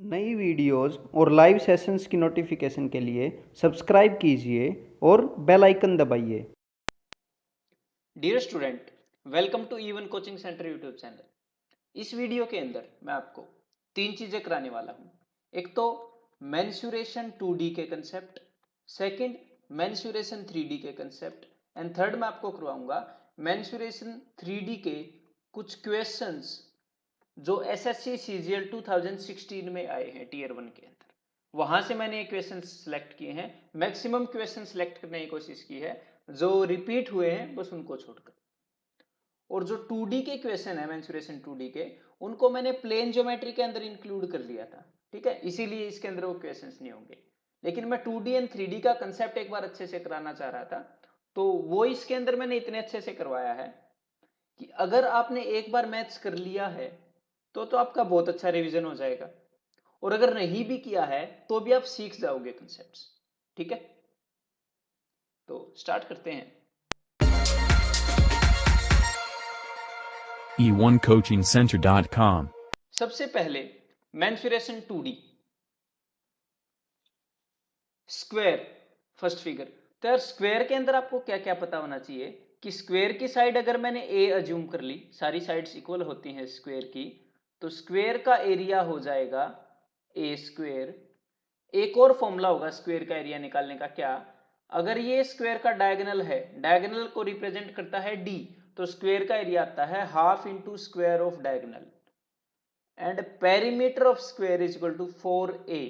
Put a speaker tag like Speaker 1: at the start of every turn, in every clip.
Speaker 1: नई वीडियोस और live sessions की नोटिफिकेशन के लिए सब्सक्राइब कीजिए और बेल आइकन दबाइए।
Speaker 2: Dear student, welcome to Even coaching centre YouTube channel. इस वीडियो के अंदर मैं आपको तीन चीजें कराने वाला हूं। एक तो मेंसुरेशन 2D के कंसेप्ट, सेकंड मेंसुरेशन 3D के कंसेप्ट एंड थर्ड मैं आपको करवाऊंगा मेंसुरेशन 3D के कुछ क्वेश्चंस जो एसएससी सीजीएल 2016 में आए हैं टीयर 1 के अंदर। वहां से मैंने ये क्वेश्चन सिलेक्ट किए हैं। मैक्सिमम क्वेश्चन सिलेक्ट करने की कोशिश की है, जो रिपीट हुए हैं बस उनको छोड़कर। और जो 2D के क्वेश्चन है मेंसुरेशन 2D के, उनको मैंने प्लेन ज्योमेट्री के अंदर इंक्लूड कर लिया था। ठीक है, इसीलिए इसके अंदर वो क्वेश्चंस नहीं होंगे। लेकिन मैं 2D एंड 3D का कंसेप्ट एक बार अच्छे से कराना चाह रहा था, तो वो इसके अंदर मैंने इतने अच्छे से करवाया है कि अगर आपने एक बार मैथ्स कर लिया है तो आपका बहुत अच्छा रिवीजन हो जाएगा, और अगर नहीं भी किया है तो भी आप सीख जाओगे कंसेप्ट्स। ठीक है, तो स्टार्ट करते हैं।
Speaker 3: e1coachingcenter.com
Speaker 2: सबसे पहले mensuration 2D square, first figure. तो यार स्क्वायर के अंदर आपको क्या क्या पता होना चाहिए कि स्क्वायर की साइड अगर मैंने ए अज्यूम कर ली, सारी साइड्स इक्वल होती हैं स्क्वायर की, तो स्क्वायर का एरिया हो जाएगा ए स्क्वायर। एक और फॉर्मूला होगा स्क्वायर का एरिया निकालने का, क्या? अगर ये स्क्वायर का डायगोनल है, डायगोनल को रिप्रेजेंट करता है डी, तो स्क्वायर का एरिया आता है half into square of diagonal and perimeter of square is equal to 4a।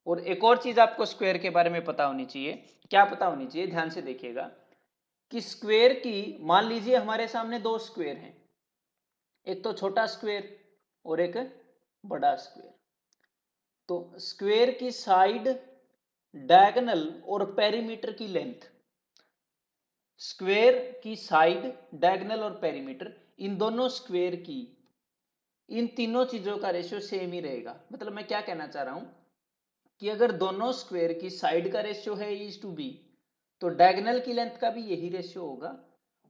Speaker 2: और एक और चीज आपको स्क्वायर के बारे में पता होनी चाहिए। क्या पता होनी चाहिए? ध्यान से देखिएगा कि स्क्वायर की, मान लीजिए हमारे सामने दो स्क्वायर हैं, एक तो छोटा स्क्वायर और एक बड़ा स्क्वायर। तो स्क्वायर की साइड, डायगोनल और पेरीमीटर की लेंथ, स्क्वायर की साइड, डायगोनल और पेरीमीटर, इन दोनों स्क्वायर की, इन तीनों चीजों का रेशियो सेम ही रहेगा। मतलब मैं क्या कहना चाह रहा हूं कि अगर दोनों स्क्वायर की साइड का रेशियो है E/B, तो डायगोनल की लेंथ का भी यही रेशियो होगा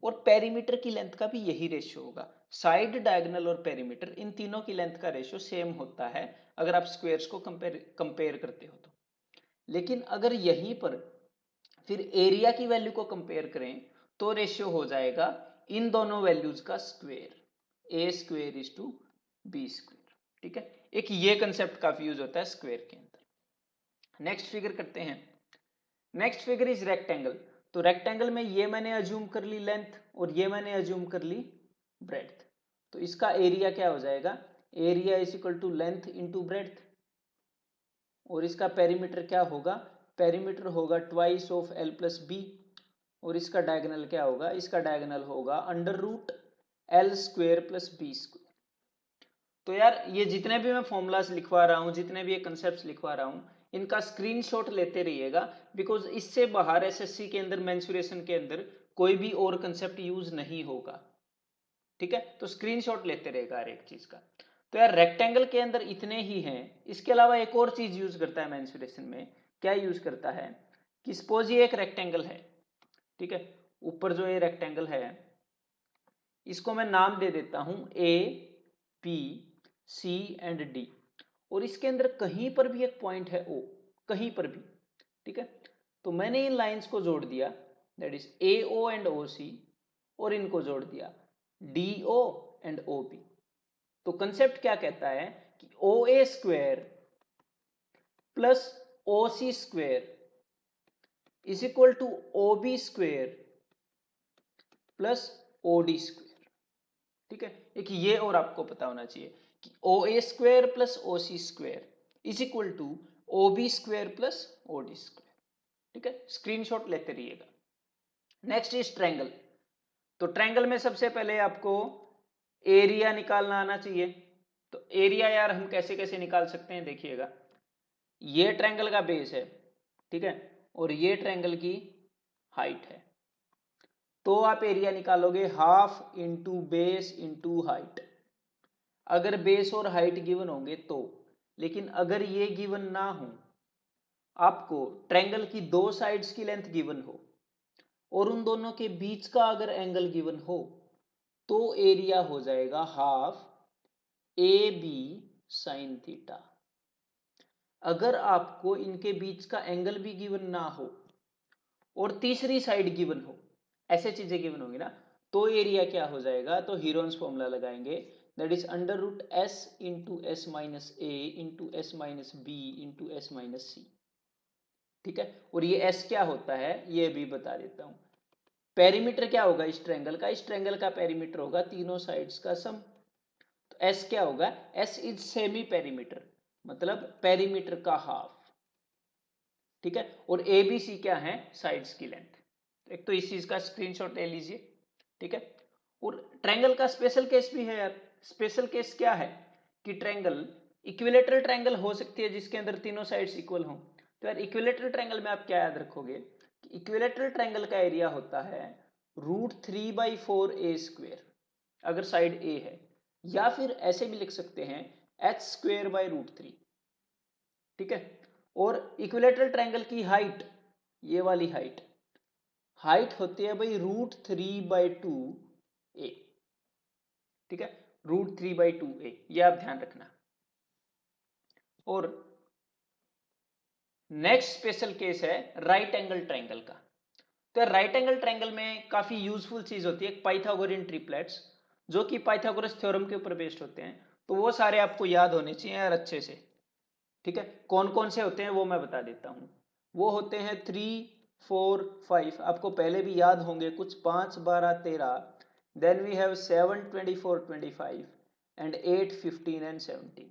Speaker 2: और पेरीमीटर की लेंथ का भी यही रेशियो होगा। साइड, डायगोनल और पेरीमीटर, इन तीनों की लेंथ का रेशियो सेम होता है अगर आप स्क्वायर्स को कंपेयर करते हो तो। लेकिन अगर यहीं पर फिर एरिया की वैल्यू को कंपेयर करें तो रेशियो हो जाएगा इन दोनों वैल्यूज का square, a square is to b square. ठीक है, एक ये कंसेप्ट काफी यूज होता है स्क्वायर के अंदर। नेक्स्ट फिगर करते हैं। Next figure is rectangle. तो रेक्टेंगल में ये मैंने अज्यूम कर ली लेंथ और ये मैंने अज्यूम कर ली ब्रेड्थ। तो इसका एरिया क्या हो जाएगा? Area is equal to length into breadth. और इसका पेरीमीटर क्या होगा? पेरीमीटर होगा twice of l plus b. और इसका डायगोनल क्या होगा? इसका डायगोनल होगा under root l square plus b square. तो यार ये जितने भी मैं फॉर्मूलाज लिखवा रहा हूँ, जितने भी ये कंसेप्ट लिखवा रहा हूँ, इनका स्क्रीनशॉट लेते रहिएगा, बिकॉज इससे बाहर एसएससी के अंदर मेंसुरेशन के अंदर कोई भी और कंसेप्ट यूज नहीं होगा। ठीक है, तो स्क्रीनशॉट लेते रहेगा हर एक चीज का। तो यार रेक्टेंगल के अंदर इतने ही हैं। इसके अलावा एक और चीज यूज करता है मेंसुरेशन में। क्या यूज करता है कि सपोज ये एक रेक्टेंगल है, ठीक है, ऊपर जो ये रेक्टेंगल है इसको मैं नाम दे देता हूं ए, बी, सी एंड डी, और इसके अंदर कहीं पर भी एक पॉइंट है ओ, कहीं पर भी। ठीक है, तो मैंने इन लाइंस को जोड़ दिया, that is A O and O C, और इनको जोड़ दिया D O and O B. तो कंसेप्ट क्या कहता है कि O A square plus O C square is equal to O B square plus O D square. ठीक है, एक ये और आपको पता होना चाहिए कि O A square plus O C square is equal to O B square plus O D square. ठीक है, स्क्रीनशॉट लेते रहिएगा। Next is triangle. तो ट्रायंगल में सबसे पहले आपको एरिया निकालना आना चाहिए। तो एरिया यार हम कैसे कैसे निकाल सकते हैं, देखिएगा। ये ट्रायंगल का बेस है, ठीक है, और ये ट्रायंगल की हाइट है। तो आप एरिया निकालोगे half into base into height, अगर बेस और हाइट गिवन होंगे तो। लेकिन अगर ये गिवन ना हो, आपको ट्रायंगल की दो साइड्स की लेंथ गिवन हो और उन दोनों के बीच का अगर एंगल गिवन हो, तो एरिया हो जाएगा half a b sine theta. अगर आपको इनके बीच का एंगल भी गिवन ना हो और तीसरी साइड गिवन हो, ऐसे चीजें गिवन होगी ना, तो एरिया क्या हो जाएगा, तो हीरोन्स फॉर्मूला लगाएंगे, that is under root S into S minus A into S minus B into S minus C. ठीक है, और ये एस क्या होता है ये भी बता देता हूं। पेरीमीटर क्या होगा इस ट्रायंगल का, इस ट्रायंगल का पेरीमीटर होगा तीनों साइड्स का सम। तो एस क्या होगा, एस इज सेमी पेरीमीटर, मतलब पेरीमीटर का हाफ। ठीक है, और ए बी सी क्या है, साइड्स की लेंथ। एक तो इस चीज का स्क्रीनशॉट ले लीजिए। ठीक है, और ट्रायंगल का स्पेशल केस भी है यार। स्पेशल केस क्या है कि ट्रायंगल इक्विलेटरल ट्रायंगल हो सकती है जिसके अंदर तीनों साइड्स इक्वल हों। तो यार इक्विलेटरल ट्रायंगल में आप क्या याद रखोगे कि इक्विलेटरल ट्रायंगल का एरिया होता है √3/4 a², अगर साइड ए है, या फिर ऐसे भी लिख सकते हैं h²/√3। ठीक है, और इक्विलेटरल ट्रायंगल की हाइट, ये वाली हाइट होती है भाई √3/2a। ठीक है, √3/2a, ये आप ध्यान रखना। और नेक्स्ट स्पेशल केस है राइट एंगल ट्रायंगल का। तो राइट एंगल ट्रायंगल में काफी यूजफुल चीज होती है पाइथागोरियन ट्रिपलेट्स, जो कि पाइथागोरस थ्योरम के ऊपर बेस्ड होते हैं। तो वो सारे आपको याद होने चाहिए यार अच्छे से। ठीक है, कौन कौन से होते हैं वो मैं बता देता हूं। वो होते हैं 3, 4, 5, आपको पहले भी याद होंगे कुछ, 5, 12, 13, then we have 7, 24, 25 and 8, 15 and 17।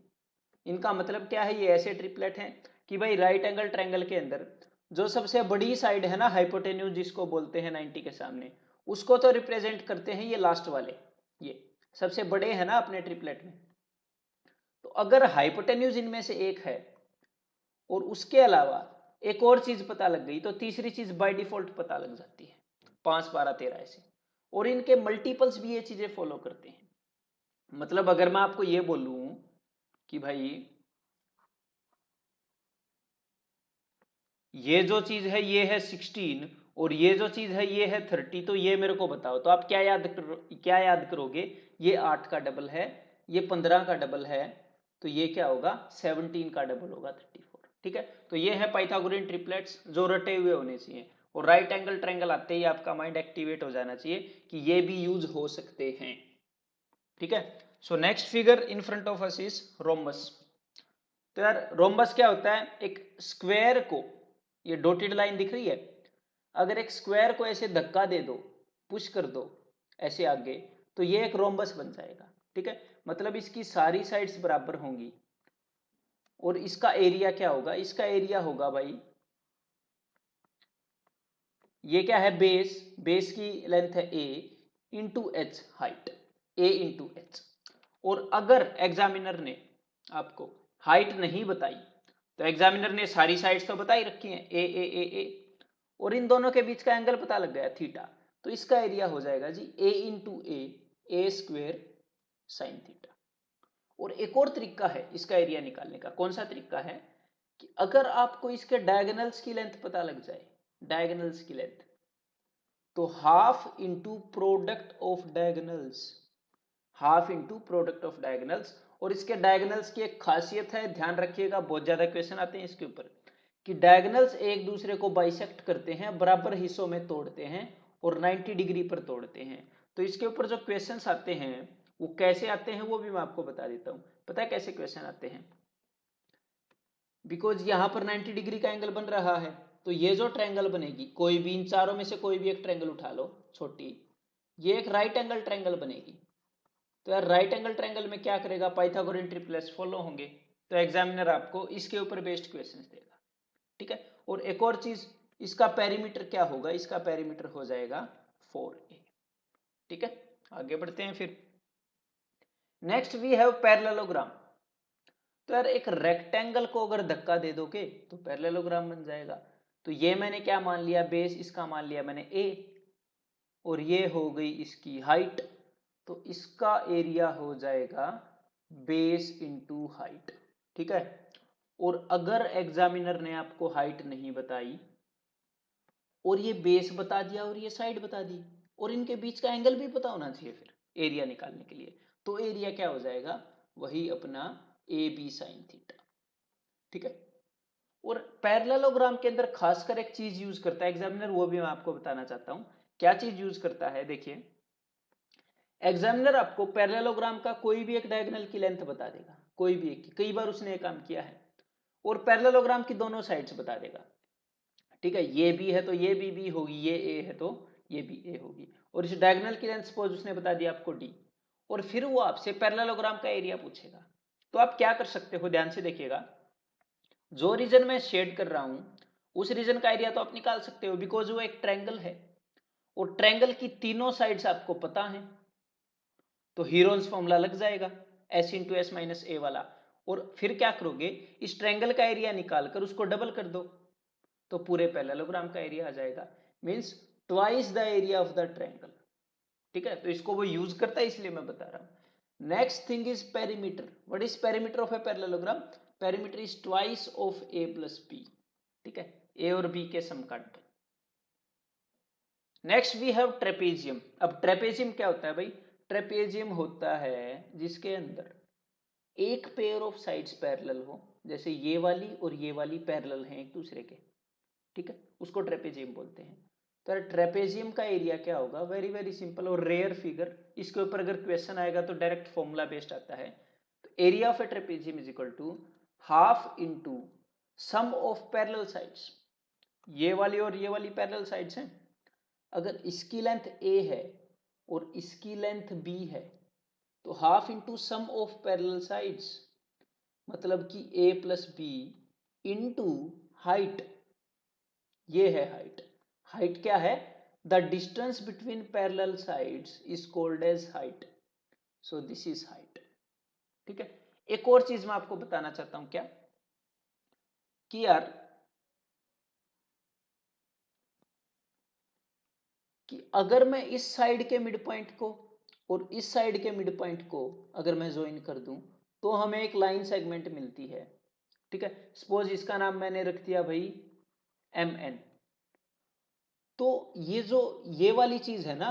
Speaker 2: इनका मतलब क्या है, ये ऐसे ट्रिपलेट हैं कि भाई राइट एंगल ट्रायंगल के अंदर जो सबसे बड़ी साइड है ना, हाइपोटेन्यूज जिसको बोलते हैं 90 के सामने, उसको तो रिप्रेजेंट करते हैं ये लास्ट वाले, ये सबसे बड़े हैं ना अपने ट्रिपलेट में। तो अगर हाइपोटेन्यूज इनमें से एक है और उसके अलावा एक और चीज पता लग गई, तो तीसरी चीज बाय डिफॉल्ट पता लग जाती है, 5, 12, 13 ऐसे। और इनके मल्टीपल्स भी ये चीजें फॉलो करते हैं। मतलब अगर मैं आपको ये बोलूं कि भाई ये जो चीज है ये है 16 और ये जो चीज है ये है 30, तो ये मेरे को बताओ, तो आप क्या याद करोगे, ये 8 का डबल है, ये 15 का डबल है, तो ये क्या होगा, 17 का डबल होगा, 34। ठीक है, तो ये है पाइथागोरियन ट्रिपलेट्स जो रटे हुए होने चाहिए। और राइट एंगल ट्रायंगल आते ही आपका माइंड एक्टिवेट हो जाना चाहिए कि ये भी यूज हो सकते हैं। ठीक है, so next figure in front of us is rhombus. तो यार रोम्बस क्या होता है, एक स्क्वायर को, ये डॉटेड लाइन दिख रही है, अगर एक स्क्वायर को ऐसे धक्का दे दो, पुश कर दो ऐसे आगे, तो ये एक रोम्बस बन जाएगा। ठीक है, मतलब इसकी सारी साइड्स बराबर होंगी और इसका एरिया क्या होगा, इसका एरिया होगा भाई, ये क्या है, बेस की लेंथ है a into H height, a into H. और अगर एग्जामिनर ने आपको हाइट नहीं बताई, तो एग्जामिनर ने सारी साइड्स तो बताई रखी हैं ए, और इन दोनों के बीच का एंगल पता लग गया थीटा, तो इसका एरिया हो जाएगा जी a into a² sine theta. और एक और तरीका है इसका एरिया निकालने का, कौन सा तरीका है कि अगर आपको इसके डायगोनल्स की लेंथ पता लग जाए, डायगोनल्स की लेंथ, तो half into product of diagonals, half into product of diagonals. और इसके डायगोनल्स की एक खासियत है, ध्यान रखिएगा, बहुत ज्यादा क्वेश्चन आते हैं इसके ऊपर, कि डायगोनल्स एक दूसरे को बाइसेक्ट करते हैं, बराबर हिस्सों में तोड़ते हैं और 90 डिग्री पर तोड़ते हैं। तो इसके ऊपर जो क्वेश्चंस आते हैं वो कैसे आते हैं वो भी मैं आपको बता देता हूं। पता है कैसे क्वेश्चन आते हैं, बिकॉज यहां पर 90 डिग्री का एंगल बन रहा है, तो ये जो ट्रायंगल बनेगी, कोई भी इन चारों में से कोई भी एक ट्रायंगल उठा लो छोटी, ये एक राइट एंगल ट्रायंगल बनेगी। तो यार राइट एंगल ट्रायंगल में क्या करेगा, पाइथागोरियन ट्रिपलेट्स फॉलो होंगे, तो एग्जामिनर आपको इसके ऊपर बेस्ड क्वेश्चंस देगा। ठीक है, और एक और चीज, इसका पेरीमीटर क्या होगा, इसका पेरीमीटर हो जाएगा 4a। ठीक है, आगे बढ़ते हैं फिर। Next we have parallelogram. तो यार एक रेक्टेंगल को अगर धक्का दे दोगे तो पैरेललोग्राम बन जाएगा। तो ये मैंने क्या मान लिया, बेस इसका मान लिया मैंने a, और ये हो गई इसकी हाइट, तो इसका एरिया हो जाएगा बेस इंटू हाइट। ठीक है, और अगर एग्जामिनर ने आपको हाइट नहीं बताई और ये बेस बता दिया और ये साइड बता दी और इनके बीच का एंगल भी पता होना चाहिए फिर एरिया निकालने के लिए, तो एरिया क्या हो जाएगा, वही अपना ए बी साइन थीटा। ठीक है, और पैरेललोग्राम के अंदर खासकर एक चीज यूज करता है एग्जामिनर, वो भी मैं आपको बताना चाहता हूं। क्या चीज यूज करता है, देखिए एग्जामिनर आपको पैरेललोग्राम का कोई भी एक डायगोनल की लेंथ बता देगा, कोई भी एक की, कई बार उसने ये काम किया है, और पैरेललोग्राम की दोनों साइड्स बता देगा। ठीक है, ये बी है तो ये बी होगी, ये ए है तो ये भी ए होगी, और इस डायगोनल की लेंथ सपोज उसने बता दिया आपको डी, और फिर वो आपसे पैरेललोग्राम का एरिया पूछेगा। तो आप क्या कर सकते हो, ध्यान से देखिएगा, जो रीजन मैं शेड कर रहा हूं उस रीजन का एरिया तो आप निकाल सकते हो, बिकॉज वो एक ट्रायंगल है और ट्रायंगल की तीनों साइड्स आपको पता है, तो हीरोन्स फॉर्मूला लग जाएगा एस इंटू एस माइनस ए वाला। और फिर क्या करोगे, इस ट्रायंगल का एरिया निकालकर उसको डबल कर दो, तो पूरे पैरेललोग्राम का एरिया आ जाएगा, means twice the area of the triangle. ठीक है, तो इसको वो यूज करता है इसलिए मैं बता रहा हूं। Next thing is perimeter. What is perimeter of a parallelogram? Perimeter is twice of A plus B. ठीक है, ए और बी के समकांड। Next we have trapezium. अब ट्रेपेजियम क्या होता है भाई? ट्रेपेजियम होता है जिसके अंदर एक पेयर ऑफ साइड्स पैरेलल हो, जैसे ये वाली और ये वाली पैरेलल हैं एक दूसरे के। ठीक है, उसको ट्रेपेजियम बोलते हैं। तो ट्रेपेजियम का एरिया क्या होगा? वेरी वेरी सिंपल और रेयर फिगर, इसके ऊपर अगर क्वेश्चन आएगा तो डायरेक्ट फॉर्मूला बेस्ड आता है। तो area of a trapezium is equal to half into sum of parallel sides. ये वाली और ये वाली पैरेलल साइड्स हैं, अगर इसकी लेंथ a है और इसकी लेंथ b है तो half into sum of parallel sides, मतलब कि a plus b into height, ये है हाइट। हाइट क्या है? The distance between parallel sides is called as height, so this is height. ठीक है, एक और चीज मैं आपको बताना चाहता हूं, क्या कि यार कि अगर मैं इस साइड के मिड पॉइंट को और इस साइड के मिड पॉइंट को अगर मैं ज्वाइन कर दूं तो हमें एक लाइन सेगमेंट मिलती है। ठीक है, सपोज इसका नाम मैंने रख दिया भाई एम एन। तो ये जो ये वाली चीज है ना,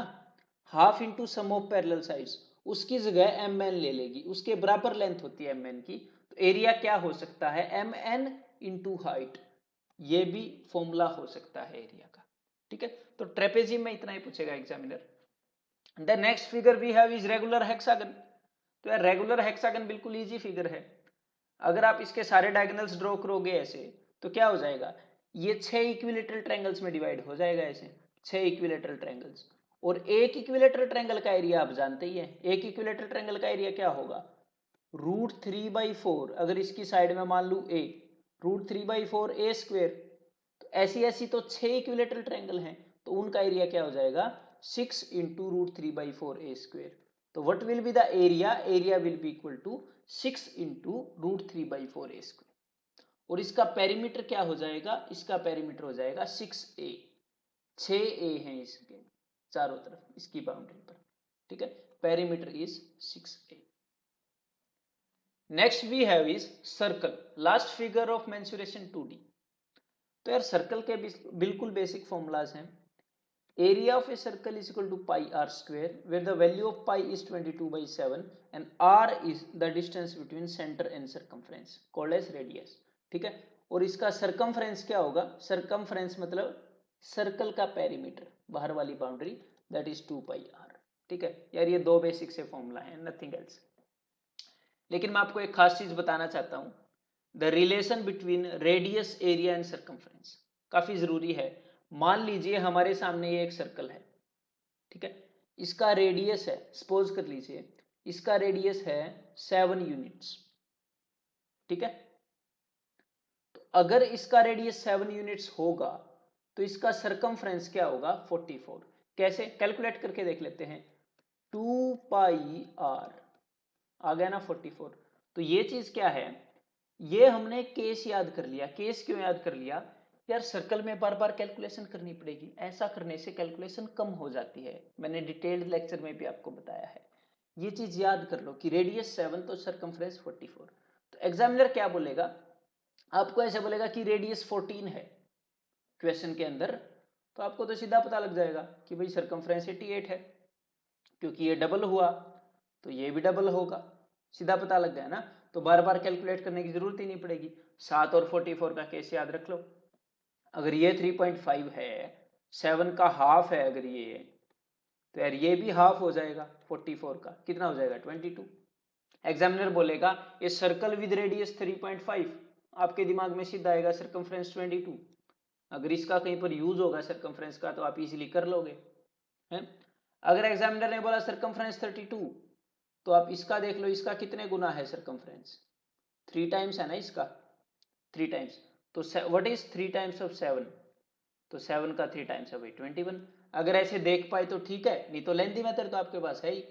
Speaker 2: half into sum of parallel sides, उसकी जगह एम एन ले लेगी, उसके बराबर लेंथ होती है एम एन की। तो एरिया क्या हो सकता है? एम एन इंटू हाइट, ये भी फॉर्मूला हो सकता है एरिया का। ठीक है, तो ट्रेपेजियम में इतना ही पूछेगा examiner. The next figure we have is regular hexagon. तो यार रेगुलर हेक्सागन बिल्कुल इजी फिगर है। अगर आप इसके सारे डायगोनल्स ड्रॉ करोगे ऐसे तो क्या हो जाएगा, ये 6 इक्विलेटरल ट्रायंगल्स में डिवाइड हो जाएगा, ऐसे 6 इक्विलेटरल ट्रायंगल्स। और एक इक्विलेटरल ट्रायंगल का एरिया आप जानते ही हैं, एक इक्विलेटरल ट्रायंगल का एरिया क्या होगा? √3/4। अगर इसकी साइड में मान लू a, √3/4 a स्क्वेयर। तो ऐसी ऐसी तो 6 इक्विलेटरल ट्रायंगल हैं, तो उनका एरिया क्या हो जाएगा? 6 इंटू √3/4 a स्क्वेयर। तो what will be the area? Area will be equal to 6 into √3/4 a square. और इसका पेरीमीटर क्या हो जाएगा? इसका पेरीमीटर हो जाएगा 6a। 6a हैं इसके चारों तरफ इसकी बाउंड्री पर। ठीक है, perimeter is 6a। Next we have is circle, last figure of mensuration 2D। तो यार सर्कल के बिल्कुल बेसिक फॉर्मूलाज हैं। Area of a circle is equal to pi are square, where the value of pi is 22/7 and r is the distance between centre and circumference, called as radius. ठीक है, और इसका circumference क्या होगा? Circumference मतलब circle का perimeter, बाहर वाली बाउंड्री, दैट इज 2πr। ठीक है यार, ये दो बेसिक से फॉर्मूला है, नथिंग एल्स। लेकिन मैं आपको एक खास चीज बताना चाहता हूं, the relation between radius, area and circumference काफी जरूरी है। मान लीजिए हमारे सामने ये एक सर्कल है, ठीक है, इसका रेडियस है, सपोज कर लीजिए इसका रेडियस है 7 यूनिट्स। ठीक है, तो अगर इसका रेडियस 7 यूनिट्स होगा तो इसका सर्कमफ्रेंस क्या होगा? 44। कैसे कैलकुलेट करके देख लेते हैं, 2πr आ गया ना 44। तो ये चीज क्या है, ये हमने केस याद कर लिया। केस क्यों याद कर लिया? यार सर्कल में बार बार कैलकुलेशन करनी पड़ेगी, ऐसा करने से कैलकुलेशन कम हो जाती है, मैंने डिटेल्ड लेक्चर में भी आपको बताया है। ये चीज याद कर लो कि रेडियस 7 तो सर्कमफ्रेंस 44। तो एग्जामिनर क्या बोलेगा? आपको ऐसे बोलेगा कि रेडियस 14 है क्वेश्चन के अंदर, तो आपको तो सीधा पता लग जाएगा कि भाई सर्कमफ्रेंस 88 है, क्योंकि ये डबल हुआ तो ये भी डबल होगा, सीधा पता लग गया ना। तो बार बार कैलकुलेट करने की जरूरत ही नहीं पड़ेगी। 7 और 44 का केस याद रख लो। अगर ये 3.5 है, 7 का हाफ है अगर ये, तो यार ये भी हाफ हो जाएगा 44 का, कितना हो जाएगा 22। एग्जामिनर बोलेगा ये सर्कल विद रेडियस 3.5, आपके दिमाग में सीधा आएगा सर्कमफ्रेंस 22। अगर इसका कहीं पर यूज होगा सर्कमफ्रेंस का तो आप इजीली कर लोगे हैं। अगर एग्जामिनर ने बोला सर्कमफ्रेंस 32, तो आप इसका देख लो, इसका कितने गुना है सर्कमफ्रेंस, 3 टाइम्स है ना इसका, 3 टाइम्स। तो व्हाट इज 3 टाइम्स ऑफ 7, तो 7 का 3 टाइम्स है भाई 21। अगर ऐसे देख पाए तो ठीक है, नहीं तो लेंथी मेथड तो आपके पास है ही।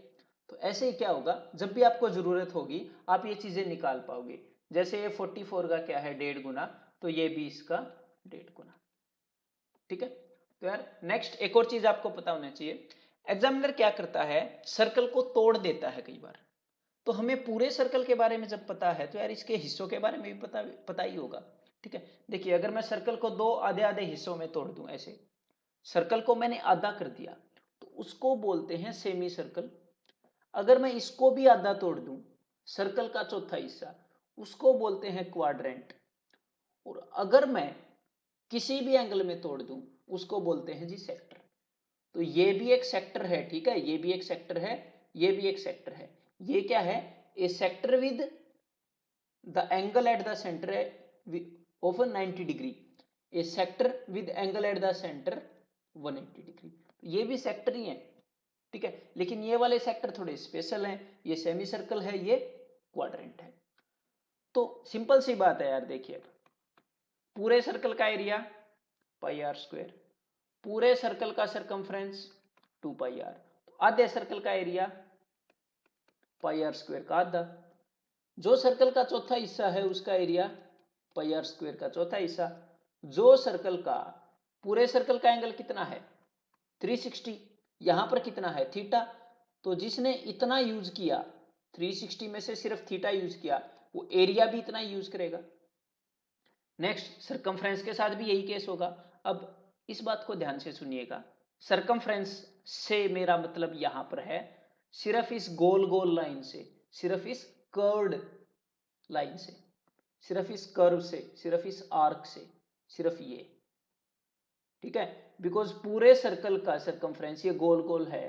Speaker 2: तो ऐसे ही क्या होगा, जब भी आपको जरूरत होगी आप ये चीजें निकाल पाओगे। जैसे ये 44 का क्या है 1.5 गुना, तो ये भी इसका 1.5 गुना। ठीक है, तो यार नेक्स्ट एक और चीज आपको पता होना चाहिए, एग्जामिनर क्या करता है, सर्कल को तोड़ देता है कई बार। तो हमें पूरे सर्कल के बारे में जब पता है तो यार इसके हिस्सों के बारे में भी पता ही होगा। ठीक है, देखिए अगर मैं सर्कल को दो आधे आधे हिस्सों में तोड़ दूं, ऐसे सर्कल को मैंने आधा कर दिया तो उसको बोलते हैं सेमी सर्कल। अगर मैं इसको भी आधा तोड़ दूं, सर्कल का चौथा हिस्सा, उसको बोलते हैं क्वाड्रेंट। और अगर मैं किसी भी एंगल में तोड़ दूं, उसको बोलते हैं जी सेक्टर। तो ये भी एक सेक्टर है, ठीक है, ये भी एक सेक्टर है, ये भी एक सेक्टर है। ये क्या है, a sector with the angle at the centre of 90 degree, a sector with angle at the centre 180 degree. ये भी सेक्टर ही है, ठीक है, लेकिन ये वाले सेक्टर थोड़े स्पेशल हैं, ये सेमी सर्कल है, ये क्वाड्रेंट है। तो सिंपल सी बात है यार, देखिए पूरे सर्कल का एरिया पाई आर स्क्वायर, पूरे सर्कल का सरकमफ्रेंस 2 पाई आर, तो आधे सर्कल का एरिया पाई आर स्क्वायर का आधा, जो सर्कल का चौथा हिस्सा है उसका एरिया पाई आर स्क्वायर का चौथा हिस्सा, जो सर्कल का पूरे सर्कल का एंगल कितना है 360, यहां पर कितना है थीटा, तो जिसने इतना यूज किया 360 में से सिर्फ थीटा यूज किया, वो एरिया भी इतना यूज करेगा। नेक्स्ट सरकमफ्रेंस के साथ भी यही केस होगा। अब इस बात को ध्यान से सुनिएगा, सरकमफ्रेंस से मेरा मतलब यहां पर है सिर्फ इस गोल गोल लाइन से, सिर्फ इस कर्व्ड लाइन से, सिर्फ इस कर्व से, सिर्फ इस आर्क से, सिर्फ ये, ठीक है, बिकॉज पूरे सर्कल का सरकमफ्रेंस ये गोल गोल है,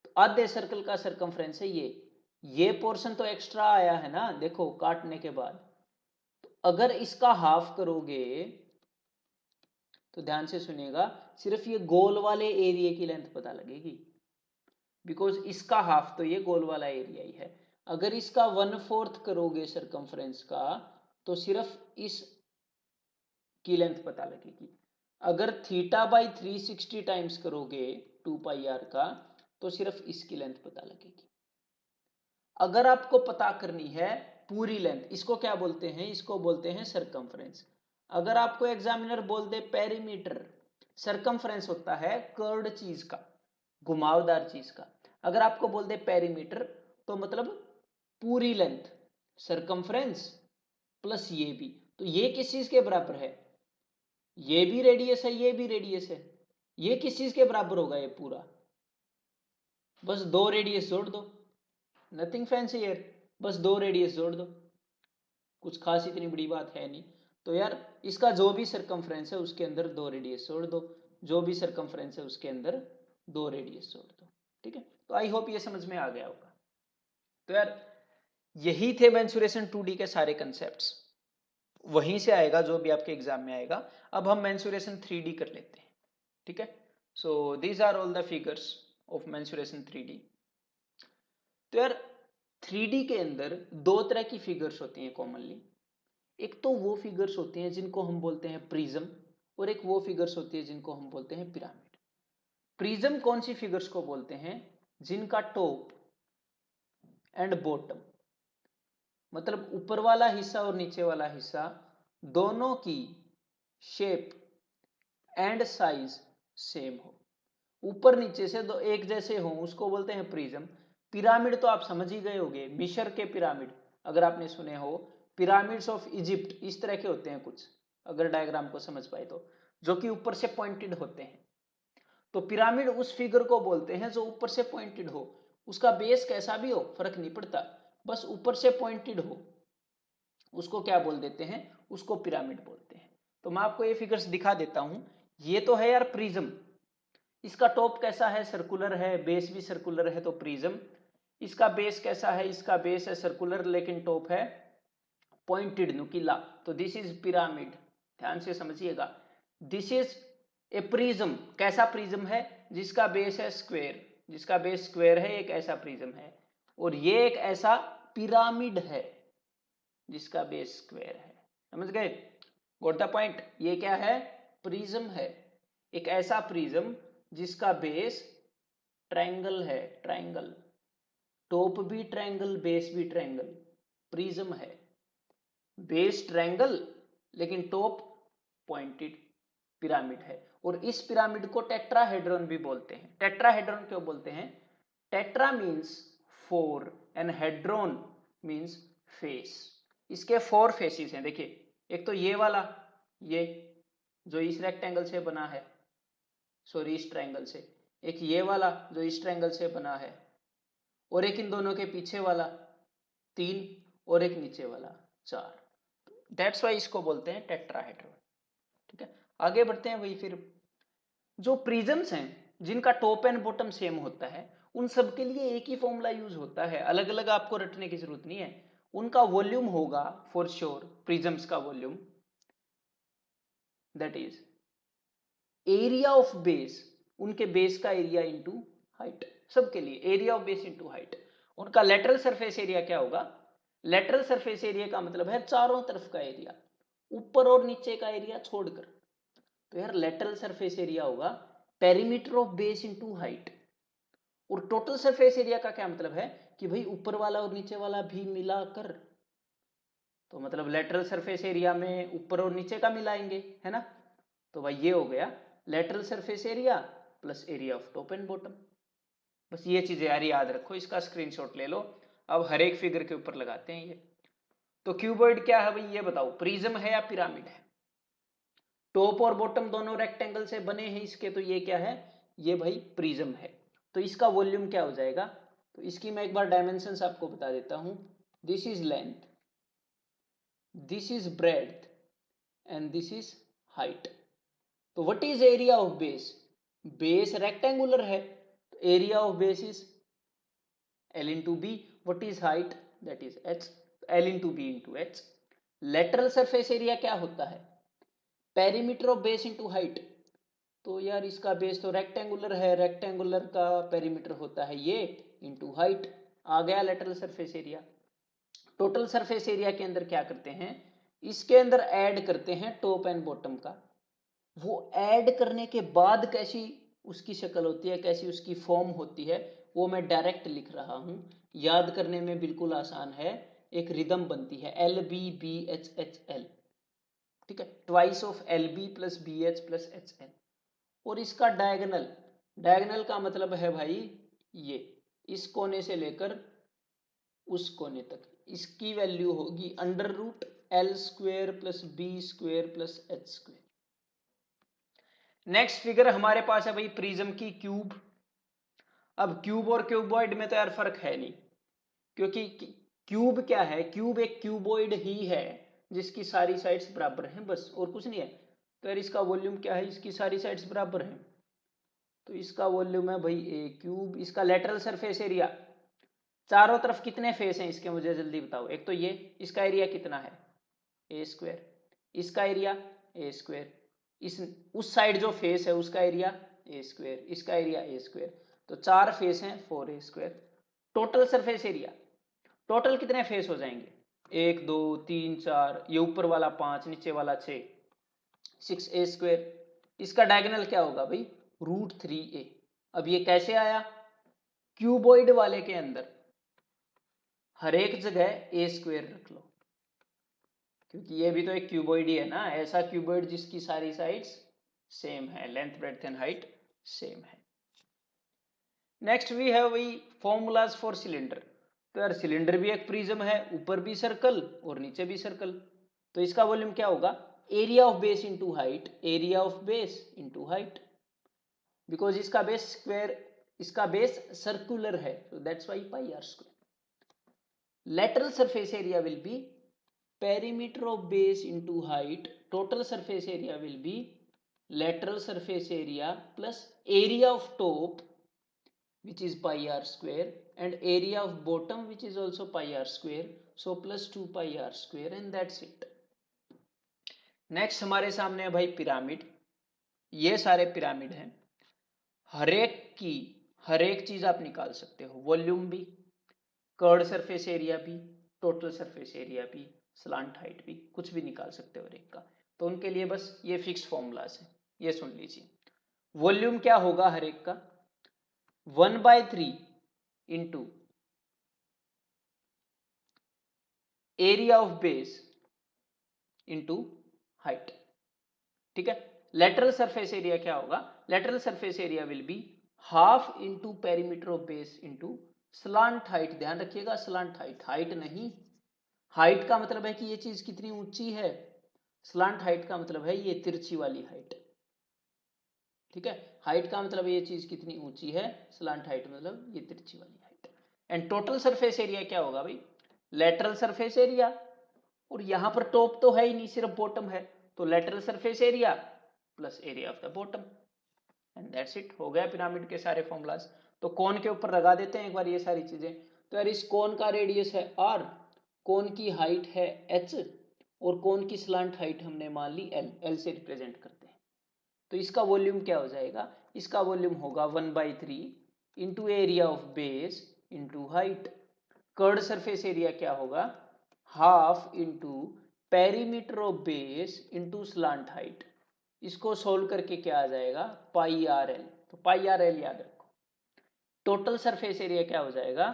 Speaker 2: तो आधे सर्कल का सरकमफ्रेंस है ये पोर्शन तो एक्स्ट्रा आया है ना, देखो काटने के बाद। तो अगर इसका हाफ करोगे तो ध्यान से सुनिएगा, सिर्फ ये गोल वाले एरिया की लेंथ पता लगेगी, बिकॉज इसका हाफ तो ये गोल वाला एरिया ही है। अगर इसका 1/4 करोगे सरकमफ्रेंस का, तो सिर्फ इस की लेंथ पता लगेगी। अगर थीटा बाई 360 टाइम्स करोगे 2 पाई आर का, तो सिर्फ इसकी लेंथ पता लगेगी। अगर आपको पता करनी है पूरी लेंथ, इसको क्या बोलते हैं, इसको बोलते हैं सरकमफ्रेंस। अगर आपको एग्जामिनर बोल दे पेरीमीटर, सरकमफ्रेंस होता है कर्व्ड चीज का, घुमावदार चीज का। अगर आपको बोल दे पेरीमीटर, तो मतलब पूरी लेंथ, सरकमफ्रेंस प्लस ये भी, तो ये किस चीज के बराबर है, ये भी रेडियस है, ये भी रेडियस है, ये किस चीज के बराबर होगा, ये पूरा, बस 2 रेडियस जोड़ दो, नथिंग फैंसी यार, बस 2 रेडियस जोड़ दो, कुछ खास इतनी बड़ी बात है नहीं। तो यार इसका जो भी सरकमफ्रेंस है उसके अंदर 2 रेडियस जोड़ दो, जो भी सरकमफ्रेंस है उसके अंदर 2 रेडियस जोड़ दो, ठीक है। तो आई होप ये समझ में आ गया होगा। तो यार यही थे मेंसुरेशन 2D के सारे कंसेप्ट्स, वहीं से आएगा जो भी आपके एग्जाम में आएगा। अब हम मेंसुरेशन 3D कर लेते हैं, ठीक है। So these are all the figures of mensuration 3D। तो यार 3D के अंदर 2 तरह की फिगर्स होती हैं कॉमनली। एक तो वो फिगर्स होती हैं जिनको हम बोलते हैं प्रिज्म, और एक वो फिगर्स होती है जिनको हम बोलते हैं पिरामिड। प्रिज्म कौन सी फिगर्स को बोलते हैं, जिनका टॉप एंड बॉटम, मतलब ऊपर वाला हिस्सा और नीचे वाला हिस्सा दोनों की शेप एंड साइज सेम हो, ऊपर नीचे से दो एक जैसे हो, उसको बोलते हैं प्रिज्म। पिरामिड तो आप समझ ही गए होंगे, मिस्र के पिरामिड अगर आपने सुने हो, पिरामिड्स ऑफ इजिप्ट इस तरह के होते हैं कुछ, अगर डायग्राम को समझ पाए तो, जो कि ऊपर से पॉइंटेड होते हैं। तो पिरामिड उस फिगर को बोलते हैं जो ऊपर से पॉइंटेड हो, उसका बेस कैसा भी हो फर्क नहीं पड़ता, बस ऊपर से पॉइंटेड हो, उसको क्या बोल देते हैं, उसको पिरामिड बोलते हैं। तो मैं आपको ये फिगर्स दिखा देता हूं। ये तो है यार प्रिज्म, इसका टॉप कैसा है, सर्कुलर है, बेस भी सर्कुलर है तो प्रिज्म। इसका बेस कैसा है, इसका बेस है सर्कुलर लेकिन टॉप है पॉइंटेड, नुकीला, तो दिस इज पिरामिड। ध्यान से समझिएगा, दिस इज ए प्रिज्म। कैसा प्रिज्म है, जिसका बेस है स्क्वायर, जिसका बेस स्क्वायर है, एक ऐसा प्रिज्म है। और ये एक ऐसा पिरामिड है जिसका बेस स्क्वायर है। समझ गए, गॉट द पॉइंट। ये क्या है, प्रिज्म है, एक ऐसा प्रिज्म जिसका बेस ट्रायंगल है, ट्रायंगल, टॉप भी ट्रायंगल, बेस भी ट्रायंगल, प्रिज्म है। बेस ट्रायंगल लेकिन टॉप पॉइंटेड, पिरामिड है। और इस पिरामिड को टेट्राहेड्रॉन भी बोलते हैं। टेट्राहेड्रॉन क्यों बोलते हैं, tetra means 4 and hadron means face. इसके 4 फेसेस हैं, देखिए, एक तो ये वाला, ये जो इस रेक्टेंगल से बना है, सॉरी इस ट्रायंगल से, एक ये वाला जो इस ट्रायंगल से बना है, और एक इन दोनों के पीछे वाला 3, और एक नीचे वाला 4। दैट्स वाई इसको बोलते हैं टेट्राहेड्रॉन। ठीक है, आगे बढ़ते हैं। वही फिर जो प्रिज्म्स हैं जिनका टॉप एंड बॉटम सेम होता है, उन सब के लिए एक ही फॉर्मूला यूज होता है, अलग अलग आपको रटने की जरूरत नहीं है। उनका वॉल्यूम होगा फॉर श्योर, प्रिज्म्स का volume, that is area of base, उनके बेस का एरिया इंटू हाइट, सबके लिए area of base into height. उनका लेटरल सरफेस एरिया क्या होगा, लेटरल सरफेस एरिया का मतलब है चारों तरफ का एरिया, ऊपर और नीचे का एरिया छोड़कर। तो यार लेटरल सरफेस एरिया होगा perimeter of base into height. और टोटल सरफेस एरिया का क्या मतलब है कि भाई ऊपर वाला और नीचे वाला भी मिलाकर, तो मतलब लेटरल सरफेस एरिया में ऊपर और नीचे का मिलाएंगे, है ना। तो भाई ये हो गया lateral surface area plus area of top and bottom. बस ये चीजें यार याद रखो, इसका स्क्रीनशॉट ले लो। अब हर एक फिगर के ऊपर लगाते हैं ये। तो क्यूबॉइड क्या है भाई, ये बताओ, प्रिज्म है या पिरामिड है। टॉप और बॉटम दोनों रेक्टेंगल से बने हैं इसके, तो ये क्या है, ये भाई प्रिज्म है। तो इसका वॉल्यूम क्या हो जाएगा, तो इसकी मैं एक बार डायमेंशंस आपको बता देता हूं। This is length, this is breadth and this is height. तो what is area of base, base rectangular है, तो area of base is L into B. What is height, that is H, L into B into H. Lateral surface area क्या होता है, perimeter of base into height. तो यार इसका base तो rectangular है, रेक्टेंगुलर का पेरीमीटर होता है ये इंटू हाइट, आ गया lateral surface area. Total surface area के अंदर क्या करते हैं, इसके अंदर ऐड करते हैं टॉप एंड बॉटम का। वो ऐड करने के बाद कैसी उसकी शक्ल होती है, कैसी उसकी फॉर्म होती है, वो मैं डायरेक्ट लिख रहा हूं, याद करने में बिल्कुल आसान है। एक रिदम बनती है LBBHHL, ठीक है, twice of LB plus BH plus HL। और इसका डायगोनल, डायगोनल का मतलब है भाई ये, इस कोने से लेकर उस कोने तक, इसकी वैल्यू होगी under root L square plus B square plus H square. Next figure हमारे पास है भाई प्रिज्म की क्यूब। अब क्यूब और क्यूबॉइड में तो यार फर्क है नहीं, क्योंकि क्यूब क्या है, क्यूब एक क्यूबॉइड ही है जिसकी सारी साइड्स बराबर हैं, बस और कुछ नहीं है। तो यार इसका वॉल्यूम क्या है, इसकी सारी साइड्स बराबर हैं, तो इसका वॉल्यूम है भाई ए क्यूब। इसका लेटरल सरफेस एरिया, चारों तरफ कितने फेस हैं इसके, मुझे जल्दी बताओ। एक तो ये, इसका एरिया कितना है ए स्क्वायर, इसका एरिया ए स्क्वायर, इस उस साइड जो फेस है उसका एरिया ए स्क्वायर, इसका एरिया ए स्क्वायर, तो 4 फेस हैं 4a square. Total surface area, total कितने फेस हो जाएंगे, 1 2 3 4, ये ऊपर वाला 5, नीचे वाला 6, 6a स्क्वायर। इसका डायगोनल क्या होगा भाई, √3a। अब ये कैसे आया, क्यूबॉइड वाले के अंदर हर एक जगह ए स्क्वायर रख लो, क्योंकि ये भी तो एक क्यूबॉइड ही है ना, ऐसा क्यूबॉइड जिसकी सारी साइड्स सेम है, length breadth and height same है। नेक्स्ट वी हैव वही फॉर्मूलाज फॉर सिलेंडर। तो यार सिलेंडर भी एक प्रिज्म है, ऊपर भी सर्कल और नीचे भी सर्कल, तो इसका वॉल्यूम क्या होगा, area of base into height, area of base into height, because इसका बेस स्क्वायर, इसका बेस सर्कुलर है, so that's why pi r square. Lateral surface area will be perimeter of base into height, total surface area will be lateral surface area plus area of top, which is pi r square, and area of bottom, which is also pi r square. So plus 2 pi r square, and that's it. Next हमारे सामने है भाई pyramid. ये सारे pyramid हैं, हर एक चीज आप निकाल सकते हो, वॉल्यूम भी, कर्ड सरफेस एरिया भी, टोटल सरफेस एरिया भी, स्लांट हाइट भी, कुछ भी निकाल सकते हो हर एक का। तो उनके लिए बस ये फिक्स फॉर्मूलाज है, ये सुन लीजिए। वॉल्यूम क्या होगा हर एक का, 1/3 into area of base into height. ठीक है। लेटरल सरफेस एरिया क्या होगा, lateral surface area will be half into perimeter of base into slant height. ध्यान रखिएगा, स्लांट हाइट, हाइट नहीं, हाइट का मतलब है कि ये चीज कितनी ऊंची है, स्लांट हाइट का मतलब है ये तिरछी वाली हाइट। ठीक है, हाइट का मतलब ये चीज कितनी ऊंची है, स्लांट हाइट मतलब ये तिरछी वाली height. And total surface area क्या होगा भाई, लेटरल सरफेस एरिया, और यहां पर टॉप तो है ही नहीं, सिर्फ बॉटम है, तो lateral surface area plus area of the bottom, and that's it. हो गया पिरामिड के सारे फॉर्मूलाज। तो कोन के ऊपर लगा देते हैं एक बार ये सारी चीजें। तो यार इस कोन का रेडियस है r, कोन की हाइट है h, और कोन की स्लांट हाइट हमने मान ली l, l से रिप्रेजेंट करते हैं। तो इसका वॉल्यूम क्या हो जाएगा, इसका वॉल्यूम होगा 1/3 into area of base into height. Curd surface area क्या होगा, half into perimeter of base into slant height. इसको सोल्व करके क्या आ जाएगा, पाई आर एल। तो पाई आर एल याद रखो। टोटल सरफेस एरिया क्या हो जाएगा,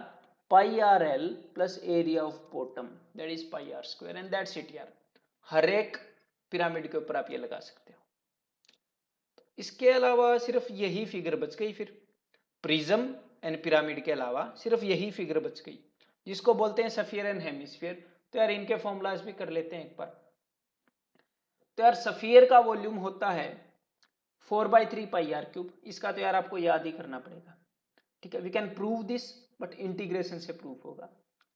Speaker 2: pi R L plus area of bottom, that is pi are square, and that's it यार। हर एक पिरामिड के ऊपर आप ये लगा सकते हो। इसके अलावा सिर्फ यही फिगर बच गई, फिर प्रिज्म एंड पिरामिड के अलावा सिर्फ यही फिगर बच गई, जिसको बोलते हैं सफियर एंड हेमिस्फीयर। तो यार इनके फॉर्मूलाज भी कर लेते हैं एक बार। तो यार सफियर का वॉल्यूम होता है 4/3 पाई आर क्यूब। इसका तो यार आपको याद ही करना पड़ेगा। ठीक है, we can prove this, but integration से प्रूफ होगा।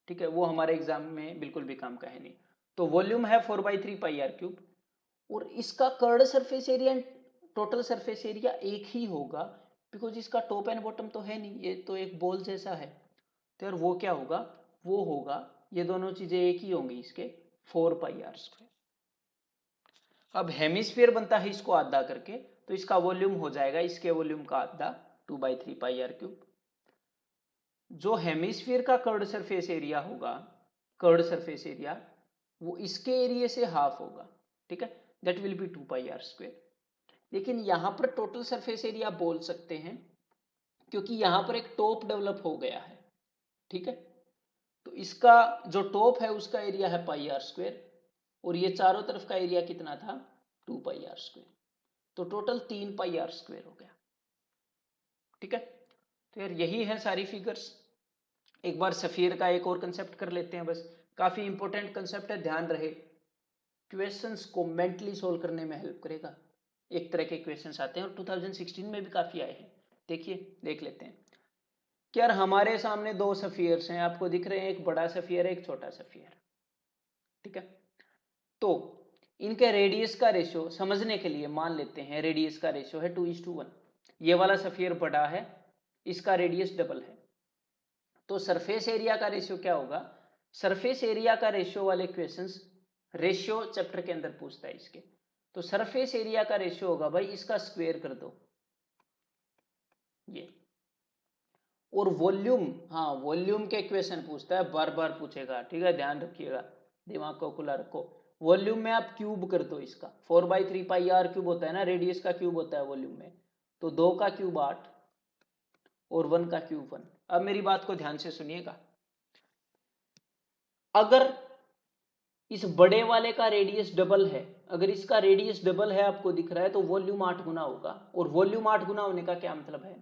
Speaker 2: ठीक है, वो हमारे एग्जाम में बिल्कुल भी काम का है नहीं। तो वॉल्यूम है 4/3 पाई आर क्यूब, और इसका curd surface area and total surface area एक ही होगा, बिकॉज इसका टॉप एंड बॉटम तो है नहीं, ये तो एक बॉल जैसा है। तो यार वो क्या होगा, वो होगा, ये दोनों चीजें एक ही होंगी इसके, 4 पाई आर स्क्वायर। अब हेमिस्फीयर बनता है इसको आधा करके, तो इसका वॉल्यूम हो जाएगा इसके वॉल्यूम का आधा, 2/3 पाई आर क्यूब। जो हेमिस्फीयर का कर्ड सरफेस एरिया होगा, कर्ड सरफेस एरिया, वो इसके एरिया से हाफ होगा। ठीक है, that will be 2 pi are square. लेकिन यहां पर टोटल सरफेस एरिया बोल सकते हैं, क्योंकि यहां पर एक टॉप डेवलप हो गया है। ठीक है, तो इसका जो टॉप है उसका एरिया है पाई आर स्क्वायर, और ये चारों तरफ का एरिया कितना था, 2 पाई आर स्क्वायर। तो टोटल 3 पाई आर स्क्वायर हो गया। ठीक है, तो यार यही है सारी फिगर्स। एक बार सफियर का एक और कंसेप्ट कर लेते हैं, बस काफी इंपॉर्टेंट कंसेप्ट है, ध्यान रहे। क्वेश्चंस को मेंटली सोल्व करने में हेल्प करेगा। एक तरह के क्वेश्चंस आते हैं, और 2016 में भी काफी आए हैं। देखिए, देख लेते हैं कि यार हमारे सामने दो सफियर्स हैं, आपको दिख रहे हैं, एक बड़ा सफियर है, एक छोटा सफियर। ठीक है, तो इनके रेडियस का रेशियो समझने के लिए मान लेते हैं रेडियस का रेशियो है 2:1। ये वाला सफियर बड़ा है, इसका रेडियस डबल है। तो सरफेस एरिया का रेशियो क्या होगा, सरफेस एरिया का रेशियो वाले क्वेश्चंस रेशियो चैप्टर के अंदर पूछता है इसके। तो सरफेस एरिया का रेशियो होगा भाई, इसका स्क्वायर कर दो ये। और वॉल्यूम, हाँ वॉल्यूम के क्वेश्चन पूछता है, बार बार पूछेगा। ठीक है, ध्यान रखिएगा, दिमाग को खुला रखो। वॉल्यूम में आप क्यूब कर दो इसका, 4/3 पाई आर क्यूब होता है ना, रेडियस का क्यूब होता है वॉल्यूम में। तो 2 का क्यूब 8 और 1 का क्यूब 1। अब मेरी बात को ध्यान से सुनिएगा, अगर इस बड़े वाले का रेडियस डबल है, अगर इसका रेडियस डबल है आपको दिख रहा है, तो वॉल्यूम 8 गुना होगा। और वॉल्यूम 8 गुना होने का क्या मतलब है,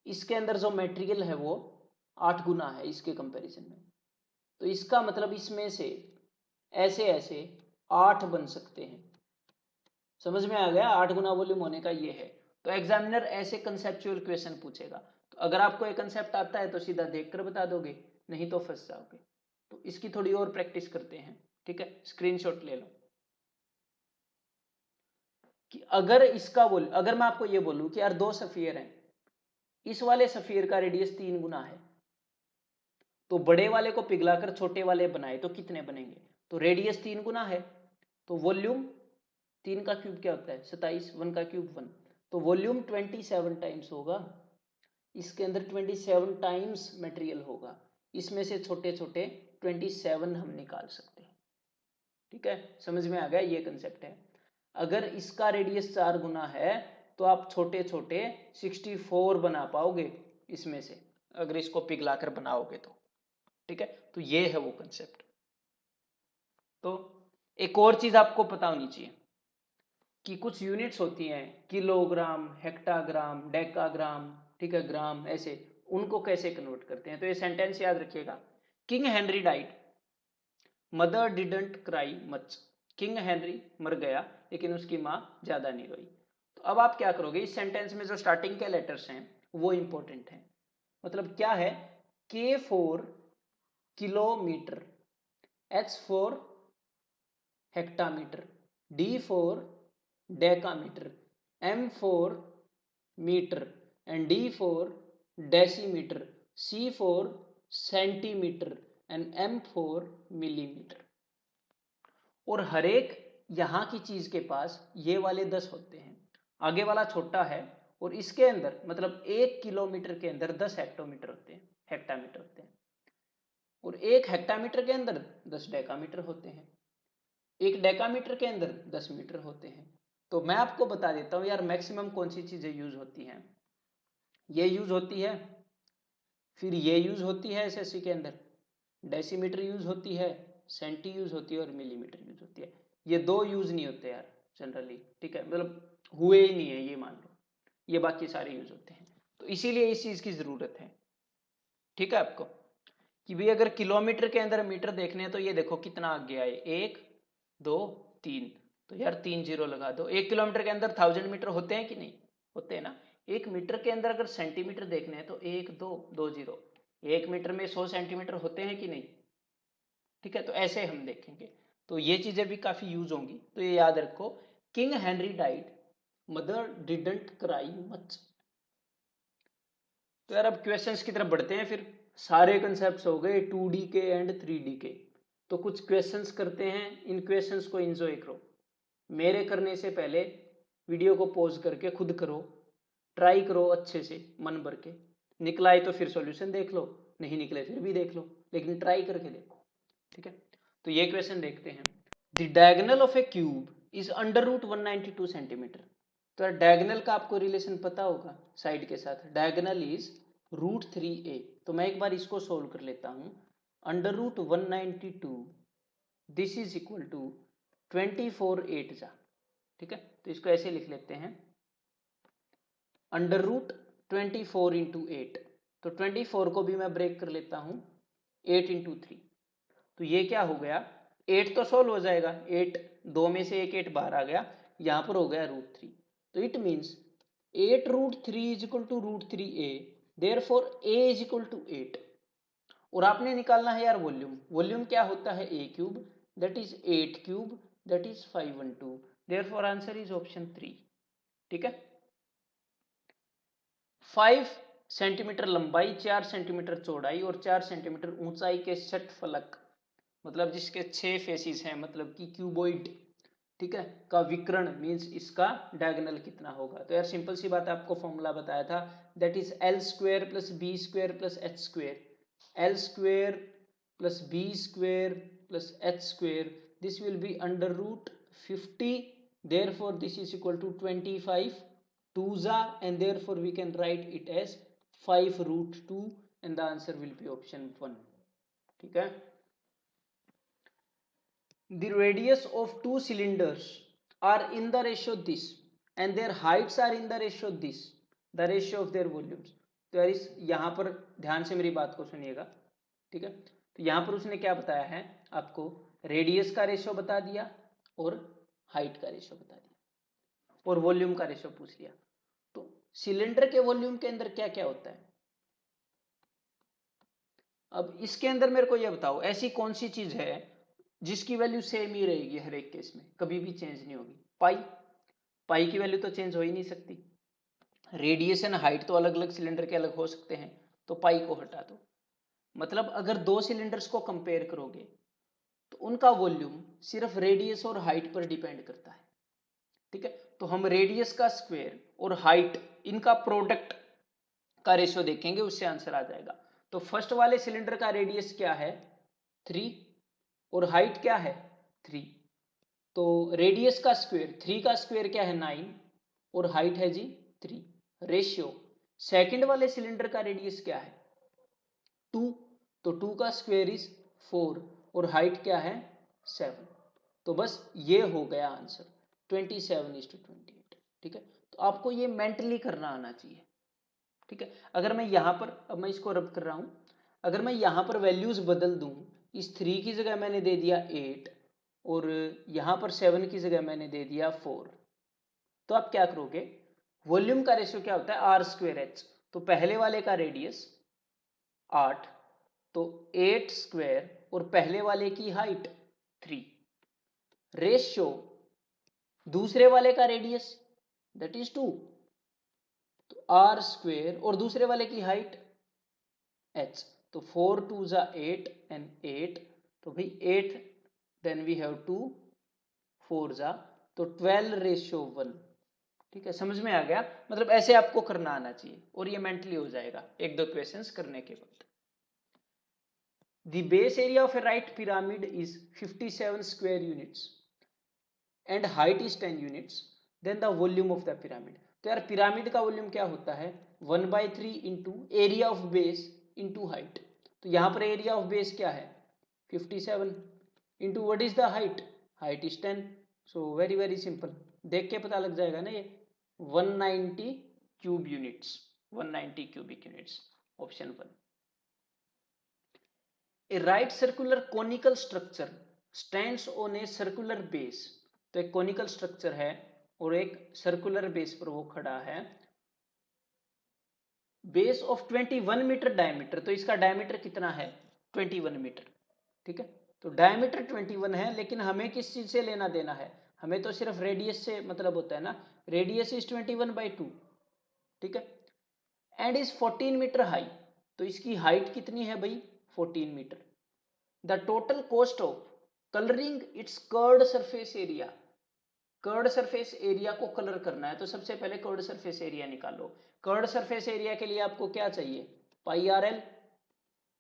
Speaker 2: इसके अंदर जो मटेरियल है वो 8 गुना है इसके कंपैरिजन में। तो इसका मतलब इसमें से ऐसे ऐसे 8 बन सकते हैं। समझ में आ गया, 8 गुना वॉल्यूम होने का ये है। तो एग्जामिनर ऐसे कंसेप्चुअल क्वेश्चन पूछेगा। तो अगर आपको एक कंसेप्ट आता है तो सीधा देखकर बता दोगे, नहीं तो फंस जाओगे। तो इसकी थोड़ी और प्रैक्टिस करते हैं। ठीक है, स्क्रीनशॉट ले लो कि अगर इसका अगर मैं आपको ये बोलूं कि यार 2 सफियर हैं, इस वाले सफियर का रेडियस 3 गुना है, तो बड़े वाले को पिघलाकर छोटे वाले बनाए तो कितने बनेंगे? तो रेडियस 3 गुना है, तो वॉल्यूम 3 का क्यूब क्या होता है 27, 1 का क्यूब 1, तो वॉल्यूम 27 टाइम्स होगा, इसके अंदर 27 टाइम्स मटेरियल होगा, इसमें से छोटे छोटे 27 हम निकाल सकते हैं। ठीक है, समझ में आ गया, ये कंसेप्ट है। अगर इसका रेडियस 4 गुना है तो आप छोटे छोटे 64 बना पाओगे इसमें से, अगर इसको पिघलाकर बनाओगे तो। ठीक है, तो ये है वो कंसेप्ट। तो एक और चीज आपको पता होनी चाहिए कि कुछ यूनिट्स होती हैं, किलोग्राम, हेक्टाग्राम, डेकाग्राम, ठीक है, ग्राम, ऐसे उनको कैसे कन्वर्ट करते हैं। तो ये सेंटेंस याद रखिएगा, king Henry died, mother didn't cry much. King Henry मर गया लेकिन उसकी माँ ज्यादा नहीं रोई। तो अब आप क्या करोगे, इस सेंटेंस में जो स्टार्टिंग के लेटर्स हैं वो इंपॉर्टेंट हैं। मतलब क्या है, K for kilometre, H for hectometre, D for decametre, M for metre and D for decimetre, C for centimetre and M for millimetre. और हर एक यहाँ की चीज के पास ये वाले 10 होते हैं, आगे वाला छोटा है, और इसके अंदर मतलब 1 किलोमीटर के अंदर 10 हेक्टोमीटर होते हैं, हेक्टामीटर होते हैं, और 1 हेक्टामीटर के अंदर 10 डेकामीटर होते हैं, 1 डेकामीटर के अंदर 10 मीटर होते हैं। तो मैं आपको बता देता हूँ यार मैक्सिमम कौन सी चीजें यूज होती हैं। ये यूज होती है, फिर ये यूज होती है एसएससी के अंदर, डेसीमीटर यूज होती है, सेंटी यूज होती है और मिलीमीटर यूज होती है। ये 2 यूज नहीं होते यार जनरली, ठीक है, मतलब हुए ही नहीं है ये मान लो, ये बाकी सारे यूज होते हैं। तो इसीलिए इस चीज की जरूरत है, ठीक है, आपको कि भाई अगर किलोमीटर के अंदर मीटर देखने हैं तो ये देखो कितना आगे आए, 1 2 3, तो यार 3 जीरो लगा दो। 1 किलोमीटर के अंदर 1000 मीटर होते हैं कि नहीं होते हैं ना। 1 मीटर के अंदर अगर सेंटीमीटर देखने हैं तो 1 2 2 जीरो, 1 मीटर में 100 सेंटीमीटर होते हैं कि नहीं। ठीक है, तो ऐसे हम देखेंगे, तो ये चीजें भी काफी यूज होंगी, तो ये याद रखो, king Henry died, mother didn't cry much. तो यार अब क्वेश्चंस की तरफ बढ़ते हैं, फिर सारे कंसेप्ट्स हो गए 2D के एंड 3D के। तो कुछ क्वेश्चंस करते हैं, इन क्वेश्चंस को एंजॉय करो, मेरे करने से पहले वीडियो को पॉज करके खुद करो, ट्राई करो अच्छे से मन भर के, निकला है तो फिर सॉल्यूशन देख लो, नहीं निकले फिर भी देख लो, लेकिन ट्राई करके देखो। ठीक है, तो ये क्वेश्चन देखते हैं, the diagonal of a cube is under root 192 centimetre. तो यार डायगोनल का आपको रिलेशन पता होगा साइड के साथ, डायगोनल इज √3a। तो मैं एक बार इसको सोल्व कर लेता हूं, under root 192 this is equal to 24 8 जा। ठीक है, तो इसको ऐसे लिख लेते हैं, अंडर रूट 24 इंटू 8, तो 24 को भी मैं ब्रेक कर लेता हूं 8 इंटू 3, तो ये क्या हो गया, 8 तो सोल्व हो जाएगा, 8 2 में से एक 8 बाहर आ गया, यहां पर हो गया √3। तो it means 8√3 is equal to √3a, therefore a is equal to 8। और आपने निकालना है यार वॉल्यूम, वॉल्यूम क्या होता है a cube, that is 8 cube, that is 512, therefore answer is option 3। ठीक है, 5 सेंटीमीटर लंबाई, 4 सेंटीमीटर चौड़ाई और 4 सेंटीमीटर ऊंचाई के षटफलक, मतलब जिसके 6 फेसिस हैं, मतलब कि क्यूबॉइड, ठीक है, का विकर्ण मींस इसका डायगोनल कितना होगा। तो यार सिंपल सी बात, आपको फॉर्मूला बताया था, that is L² + B² + H², L² + B² + H², this will be under root 50, therefore this is equal to 25 2 and therefore we can write it as 5√2 and the answer will be option 1। ठीक है, the radius of 2 cylinders are in the ratio this and their heights are in the ratio this, the ratio of their volumes। तो यार इस यहाँ पर ध्यान से मेरी बात को सुनिएगा, ठीक है, तो यहाँ पर उसने क्या बताया है आपको, रेडियस का रेशियो बता दिया और हाइट का रेशियो बता दिया और वॉल्यूम का रेशियो पूछ लिया। तो सिलेंडर के वॉल्यूम के अंदर क्या क्या होता है, अब इसके अंदर मेरे को ये बताओ, ऐसी कौन सी चीज है जिसकी वैल्यू सेम ही रहेगी हर एक केस में, कभी भी चेंज नहीं होगी। पाई की वैल्यू तो चेंज हो ही नहीं सकती। रेडियस एंड हाइट तो अलग अलग सिलेंडर के अलग हो सकते हैं, तो पाई को हटा दो। मतलब अगर दो सिलेंडर्स को कंपेयर करोगे तो उनका वॉल्यूम सिर्फ रेडियस और हाइट पर डिपेंड करता है। ठीक है, तो हम रेडियस का स्क्वायर और हाइट इनका प्रोडक्ट का रेशियो देखेंगे, उससे आंसर आ जाएगा। तो फर्स्ट वाले सिलेंडर का रेडियस क्या है 3 और हाइट क्या है 3, तो रेडियस का स्क्वायर 3 का स्क्वायर क्या है 9 और हाइट है जी 3। रेशियो सेकंड वाले सिलेंडर का रेडियस क्या है 2, तो 2 का स्क्वायर इज 4 और हाइट क्या है 7। तो बस ये हो गया आंसर 27:28। ठीक है, तो आपको ये मेंटली करना आना चाहिए। ठीक है, अगर मैं यहाँ पर, अब मैं इसको रब कर रहा हूँ, अगर मैं यहाँ पर वैल्यूज बदल दूँ, इस 3 की जगह मैंने दे दिया 8 और यहाँ पर 7 की जगह मैंने दे दिया 4, तो आप क्या करोगे, वॉल्यूम का रेशियो क्या होता है r²h, तो पहले वाले का रेडियस 8, तो 8 स्क्वायर और पहले वाले की हाइट 3, रेशियो दूसरे वाले का रेडियस दैट इज 2, तो r² और दूसरे वाले की हाइट h, तो 4 2 जा 8 एंड 8, तो भाई 8 देन वी हैव 2 4 जा, तो 12:1। ठीक है, समझ में आ गया, मतलब ऐसे आपको करना आना चाहिए और ये मेंटली हो जाएगा एक दो क्वेश्चंस करने के बाद। The base area of a right pyramid is 57 square units and height is 10 units, then the volume of the pyramid। तो यार पिरामिड का वॉल्यूम क्या होता है 1/3 into area of base into height. तो यहाँ पर एरिया ऑफ बेस क्या है 57 into what is the height, height is 10। So very very simple, देख के पता लग जाएगा ना, ये 190 cube units, 190 cubic units, option 1। A right circular conical structure stands on a circular base। तो एक conical structure है और एक circular base पर वो खड़ा है। बेस ऑफ 21 मीटर डायमीटर, तो इसका डायमीटर कितना है 21 मीटर। ठीक है, तो डायमीटर 21 है, लेकिन हमें किस चीज से लेना देना है, हमें तो सिर्फ रेडियस से मतलब होता है ना, रेडियस इज 21/2। ठीक है, एंड इज 14 मीटर हाई, तो इसकी हाइट कितनी है भाई 14 metre. The total cost of coloring its curved surface area, curved surface area को कलर करना है, तो सबसे पहले कर्ड सरफेस एरिया निकालो। कर्ड सरफेस एरिया के लिए आपको क्या चाहिए पाई आर एल,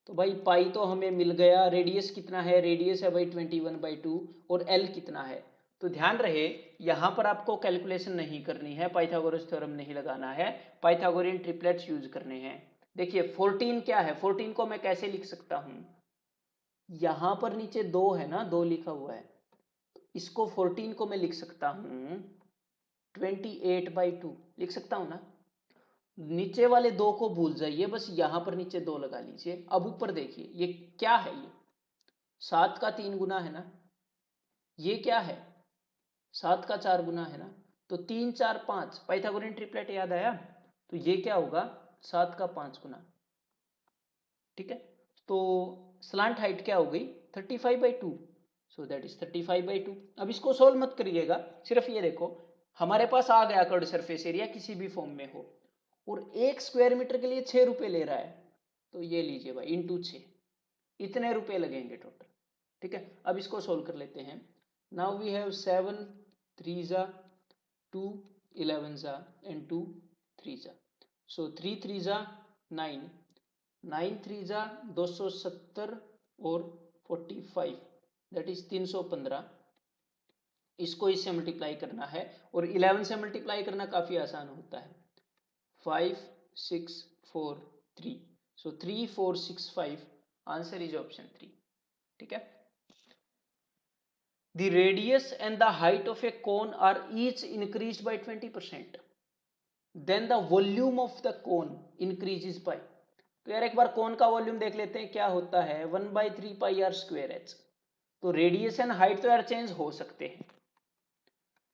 Speaker 2: तो भाई पाई तो हमें मिल गया, रेडियस कितना है, रेडियस है भाई 21/2 और एल कितना है। तो ध्यान रहे यहां पर आपको कैलकुलेशन नहीं करनी है, पाइथागोरस थ्योरम नहीं लगाना है, पाइथागोरियन ट्रिपलेट्स यूज करने हैं। देखिए 14 क्या है, 14 को मैं कैसे लिख सकता हूं, यहां पर नीचे 2 है ना, 2 लिखा हुआ है, इसको 14 को मैं लिख सकता हूं 28/2 लिख सकता हूं ना। नीचे वाले 2 को भूल जाइए, बस यहां पर नीचे 2 लगा लीजिए। अब ऊपर देखिए ये क्या है, ये 7 का 3 गुना है ना, ये क्या है 7 का 4 गुना है ना, तो 3 4 5, पाइथागोरियन ट्रिपलेट याद आया, तो ये क्या होगा 7 का 5 गुना। ठीक है, तो स्लांट हाइट क्या हो गई 35/2, सो दैट इज 35/2। अब इसको सोल्व मत करिएगा, सिर्फ ये देखो हमारे पास आ गया कर्ड सरफेस एरिया किसी भी फॉर्म में हो, और 1 स्क्वायर मीटर के लिए 6 रुपए ले रहा है, तो ये लीजिए भाई इंटू 6, इतने रुपए लगेंगे टोटल। ठीक है, अब इसको सोल्व कर लेते हैं। नाउ वी हैव 7 3 जा 2 11 जा एंड 2 3 जा, सो 3 3 जा 9, 9 3 जा 270 और 45 दैट इज 315। इसको इससे मल्टीप्लाई करना है और 11 से मल्टीप्लाई करना काफी आसान होता है, 5 6 4 3, सो 3 4 6 5, आंसर इज ऑप्शन 3। ठीक है, the radius and the height of a cone are each increased by 20%, then the volume of the cone increases by। तो यार एक बार कोन का वॉल्यूम देख लेते हैं क्या होता है 1/3 पाई आर स्क्वायर एच। तो रेडियस एंड हाइट तो यार चेंज हो सकते हैं,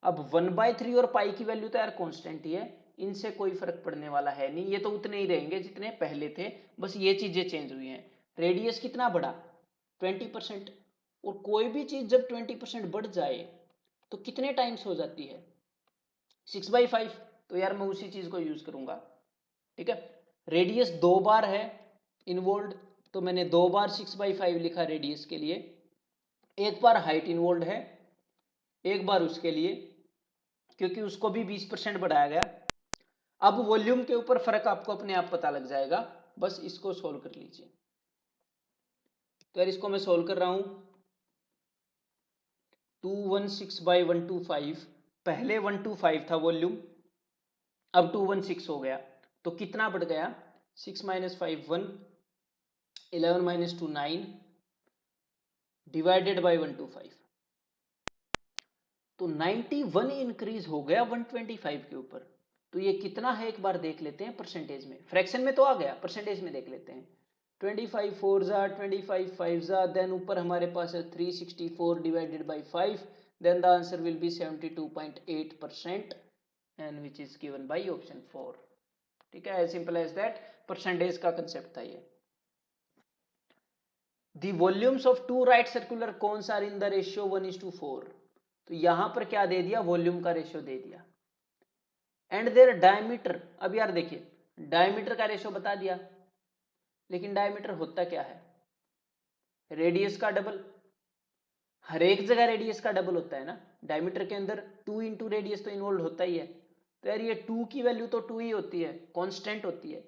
Speaker 2: अब 1/3 और पाई की वैल्यू तो यार कांस्टेंट ही है, इनसे कोई फर्क पड़ने वाला है नहीं, ये तो उतने ही रहेंगे जितने पहले थे, बस ये चीजें चेंज हुई हैं। रेडियस कितना बढ़ा 20%, और कोई भी चीज जब 20% बढ़ जाए तो कितने टाइम्स हो जाती है? 6/5। तो यार मैं उसी चीज को यूज करूंगा, ठीक है। रेडियस 2 बार है इन्वॉल्व, तो मैंने 2 बार 6/5 लिखा रेडियस के लिए। एक बार हाइट इन्वॉल्व है, एक बार उसके लिए, क्योंकि उसको भी 20% बढ़ाया गया। अब वॉल्यूम के ऊपर फर्क आपको अपने आप पता लग जाएगा, बस इसको सोल्व कर लीजिए। तो यार इसको मैं सोल्व कर रहा हूं। 216/125, पहले 125 था वॉल्यूम, अब 216 हो गया, तो कितना बढ़ गया? 6 - 5 1, 11 - 2 9, डिवाइडेड बाई 125, तो 91 इंक्रीज हो गया 125 के ऊपर। तो ये कितना है एक बार देख लेते हैं परसेंटेज में। फ्रैक्शन में तो आ गया, परसेंटेज में देख लेते हैं। 25 4 जा, 25 5 जा, देन ऊपर हमारे पास है 364 divided by 5, then the answer will be 72.8% and which is given by option 4। ठीक है, as simple as that, percentage का कंसेप्ट था ये। The volumes of two right circular cones are in the ratio 1:4। तो यहां पर क्या दे दिया? वॉल्यूम का रेशियो दे दिया। एंड देयर डायमीटर, अब यार देखिए डायमीटर का रेशियो बता दिया, लेकिन डायमीटर होता क्या है? रेडियस का डबल। हर एक जगह रेडियस का डबल होता है ना, डायमीटर के अंदर 2 इंटू रेडियस तो इन्वॉल्व होता ही है। तो यार ये 2 की वैल्यू तो 2 ही होती है, कांस्टेंट होती है।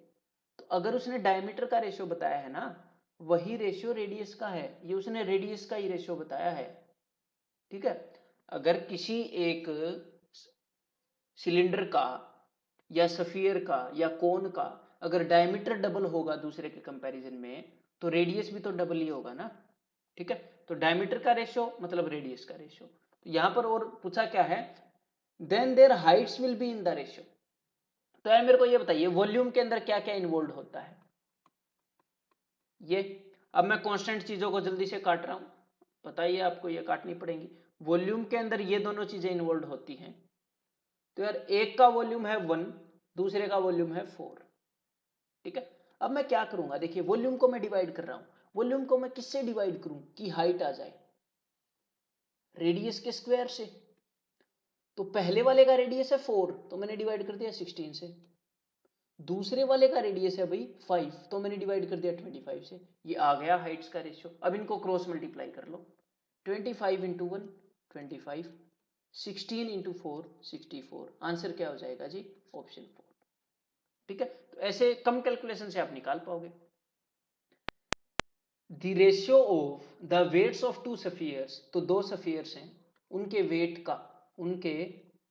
Speaker 2: तो अगर उसने डायमीटर का रेशियो बताया है ना, वही रेशियो रेडियस का है, ये उसने रेडियस का ही रेशियो बताया है। ठीक है, अगर किसी एक सिलेंडर का या सफियर का या कोन का अगर डायमीटर डबल होगा दूसरे के कंपैरिजन में, तो रेडियस भी तो डबल ही होगा ना। ठीक है, तो डायमीटर का रेशियो मतलब रेडियस का रेशियो। तो यहां पर और पूछा क्या है? Then their heights will be in the ratio. तो यार मेरे को ये बताइए वॉल्यूम के अंदर क्या क्या इन्वॉल्व होता है? ये अब मैं कांस्टेंट चीजों को जल्दी से काट रहा हूं, बताइए आपको ये काटनी पड़ेंगी। वॉल्यूम के अंदर ये दोनों चीजें इन्वॉल्व होती हैं। तो यार एक का वॉल्यूम है 1, दूसरे का वॉल्यूम है 4। ठीक है, अब मैं क्या करूंगा? देखिए वॉल्यूम को मैं डिवाइड कर रहा हूं, वॉल्यूम को मैं किससे डिवाइड करूं कि हाइट आ जाए? रेडियस के स्क्वायर से। तो पहले वाले का रेडियस है 4, तो मैंने डिवाइड कर दिया 16 से। दूसरे वाले का रेडियस है भाई 5, तो मैंने डिवाइड कर दिया 25 से। ये आ गया हाइट्स का रेशियो। अब इनको क्रॉस मल्टीप्लाई कर लो। 25 इंटू 1 25, 16 इंटू 4 64। आंसर क्या हो जाएगा जी? ऑप्शन 4। ठीक है, तो ऐसे कम कैलकुलेशन से आप निकाल पाओगे। The ratio of the weights of two spheres, तो दो सफियर्स हैं, उनके वेट का, उनके